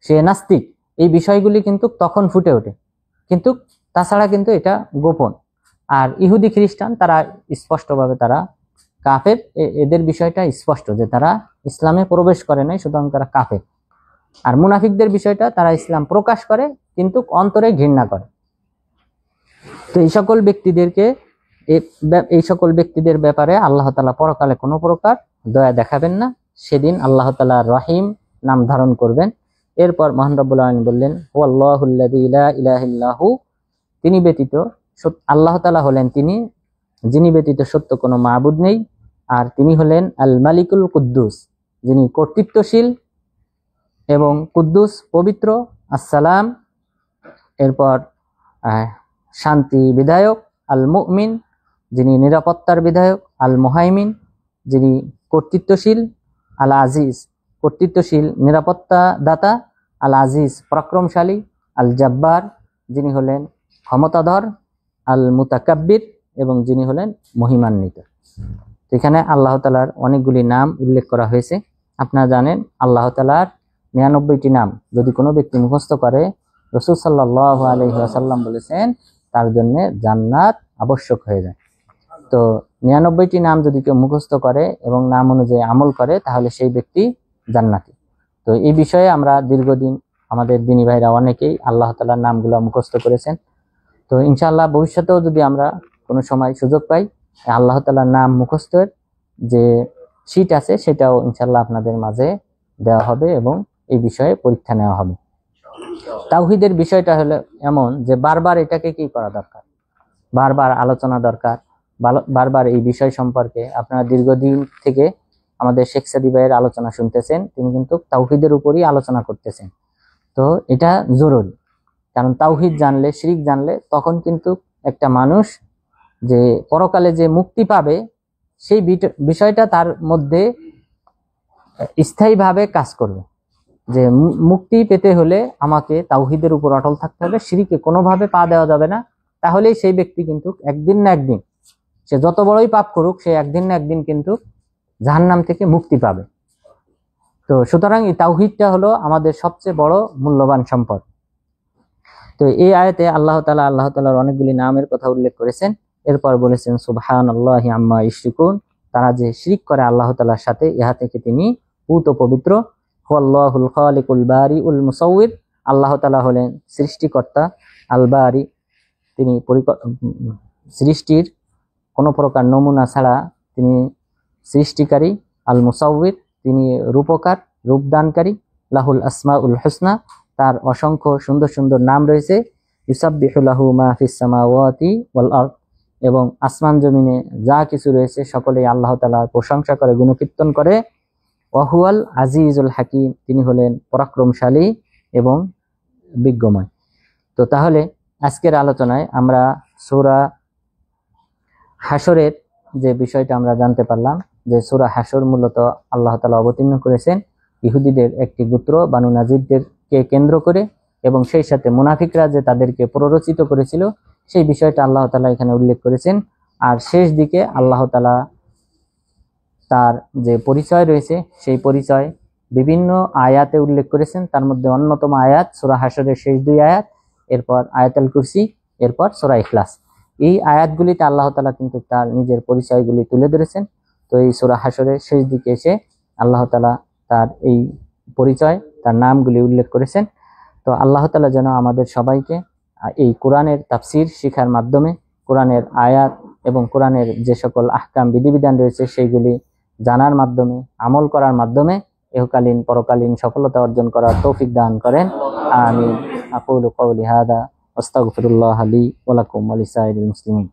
Speaker 1: সে নাস্তিক। এই বিষয়গুলি কিন্তু তখন ফুটে ওঠে, কিন্তু তাছাড়া কিন্তু এটা গোপন। আর ইহুদি খ্রিস্টান তারা স্পষ্টভাবে তারা কাফের, এদের বিষয়টা স্পষ্ট যে তারা ইসলামে প্রবেশ করে নাই, সুতরাং তারা কাফের। আর মুনাফিকদের বিষয়টা তারা ইসলাম প্রকাশ করে কিন্তু অন্তরে ঘৃণা করে। তো এই সকল ব্যক্তিদের ব্যাপারে আল্লাহ তাআলা পরকালে কোনো প্রকার দয়া দেখাবেন না। সেদিন আল্লাহ তাআলা রহিম নাম ধারণ করবেন। এরপর মহান রব্বুল আলামিন বললেন, হুয়াল্লাহুল্লাযী লা ইলাহা ইল্লাহু, তিনি ব্যতীত আল্লাহ তাআলা হলেন তিনি যিনি ব্যতীত সত্য কোনো মাবুদ নেই, আর তিনি হলেন আল মালিকুল কুদ্দুস, যিনি কর্তৃত্বশীল এবং কুদ্দুস পবিত্র, আসসালাম এরপর শান্তি বিধায়ক, আল মুমিন যিনি নিরাপত্তার বিধায়ক, আল মুহাইমিন যিনি কর্তৃত্বশীল, আল আজিজ কর্তৃত্বশীল নিরাপত্তা দাতা, আল আজিজ পরাক্রমশালী, আল জাব্বার যিনি হলেন ক্ষমতাধর, আল মুতাকাব্বির এবং যিনি হলেন মহিমান্বিত। এখানে আল্লাহ তাআলার অনেকগুলি নাম উল্লেখ করা হয়েছে। আপনারা জানেন আল্লাহ তাআলার 99টি নাম যদি কোনো ব্যক্তি মুখস্থ করে, রাসূল সাল্লাল্লাহু আলাইহি ওয়াসাল্লাম বলেছেন তার জন্য জান্নাত আবশ্যক হয়ে যায়। তো 99টি নাম যদি কেউ মুখস্থ করে এবং নাম অনুযায়ী আমল করে তাহলে সেই ব্যক্তি জান্নাতি। তো এই বিষয়ে আমরা দীর্ঘদিন আমাদের দিনী ভাইরা অনেকেই আল্লাহ তাআলার নামগুলো মুখস্থ করেছেন। তো ইনশাআল্লাহ ভবিষ্যতেও যদি আমরা কোনো সময় সুযোগ পাই, আল্লাহ তাআলার নাম মুখস্থের যে শীট আছে সেটাও ইনশাআল্লাহ আপনাদের মাঝে দেওয়া হবে এবং এই বিষয়ে পরীক্ষা নেওয়া হবে। তাওহীদের বিষয়টা হলো এমন যে বারবার এটাকে কি করা দরকার, বারবার আলোচনা দরকার, বারবার এই বিষয় সম্পর্কে আপনারা দীর্ঘদিন থেকে আমাদের শেখ সাদী ভাইয়ের আলোচনা শুনতেছেন, তিনি কিন্তু তাওহীদের উপরই আলোচনা করতেছেন। তো এটা জরুরি, কারণ তাওহীদ জানলে, শিরক জানলে তখন কিন্তু একটা মানুষ যে পরকালে যে মুক্তি পাবে সেই বিষয়টা তার মধ্যে স্থায়ীভাবে কাজ করবে। যে মুক্তি পেতে হলে আমাকে তাওহীদের উপর অটল থাকতে হবে, শিরকে কোনোভাবে পা দেওয়া যাবে না, তাহলেই সেই ব্যক্তি কিন্তু একদিন না একদিন, সে যত বড়ই পাপ করুক, সে একদিন না একদিন কিন্তু জাহান্নাম থেকে মুক্তি পাবে। তো সুতরাং এই তাওহীদটা হলো আমাদের সবচেয়ে বড় মূল্যবান সম্পদ। তো এই আয়াতে আল্লাহ তাআলার অনেকগুলি নামের কথা উল্লেখ করেছেন। এরপর বলেছেন সুবহানাল্লাহি আম্মা ইশরিকুন, তারা যে শিরক করে আল্লাহ তাআলার সাথে, ইহা থেকে তিনি পূত পবিত্র। হুয়াল্লাহুল খালিকুল বারিউল মুসাউবির, আল্লাহ তাআলা হলেন সৃষ্টিকর্তা, আল বারি তিনি সৃষ্টির কোনো প্রকার নমুনা ছাড়া তিনি সৃষ্টিকারী, আল মুসাউবির তিনি রূপকার, রূপদানকারী, লাহুল আসমাউল হুসনা তার অসংখ্য সুন্দর সুন্দর নাম রয়েছে, ইউসাব্বিহু লাহু মা ফিস সামাওয়াতি ওয়াল আরদ এবং আসমান জমিনে যা কিছু রয়েছে সকলেই আল্লাহ তাআলার প্রশংসা করে, গুণকীর্তন করে। ওয়াহুয়াল আজিজুল হাকিম, তিনি হলেন পরাক্রমশালী এবং বিজ্ঞময়। তো তাহলে আজকের আলোচনায় আমরা সূরা হাশরের যে বিষয়টা আমরা জানতে পারলাম, যে সূরা হাশর মূলত আল্লাহ তাআলা অবতীর্ণ করেছেন ইহুদিদের একটি গোত্র বানু নাজিরদেরকে কেন্দ্র করে, এবং সেই সাথে মুনাফিকরা যে তাদেরকে প্ররোচিত করেছিল সেই বিষয়টা আল্লাহ তাআলা এখানে উল্লেখ করেছেন। আর শেষ দিকে আল্লাহ তাআলা তার যে পরিচয় রয়েছে সেই পরিচয় বিভিন্ন আয়াতে উল্লেখ করেছেন। তার মধ্যে অন্যতম আয়াত সূরা হাশরের শেষ 2 আয়াত, এরপর আয়াতুল কুরসি, এরপর সূরা ইখলাস। এই আয়াতগুলিতে আল্লাহ তাআলা কিন্তু তার নিজের পরিচয়গুলি তুলে ধরেছেন। তো এই সূরা হাশরের শেষ দিকে এসে আল্লাহ তাআলা তার এই পরিচয়, তার নামগুলি উল্লেখ করেছেন। তো আল্লাহ তাআলা যেন আমাদের সবাইকে এই কোরআনের তাফসীর শিখার মাধ্যমে, কোরআনের আয়াত এবং কোরআনের যে সকল আহকাম বিধিবিধান রয়েছে সেইগুলি জানার মাধ্যমে, আমল করার মাধ্যমে ইহকালীন পরকালীন সফলতা অর্জন করার তৌফিক দান করেন। আমিন। আকুলু কওলি হাদা আস্তাগফিরুল্লাহ লি ওয়া লাকুম ওয়া লিসাইরিল মুসলিমিন।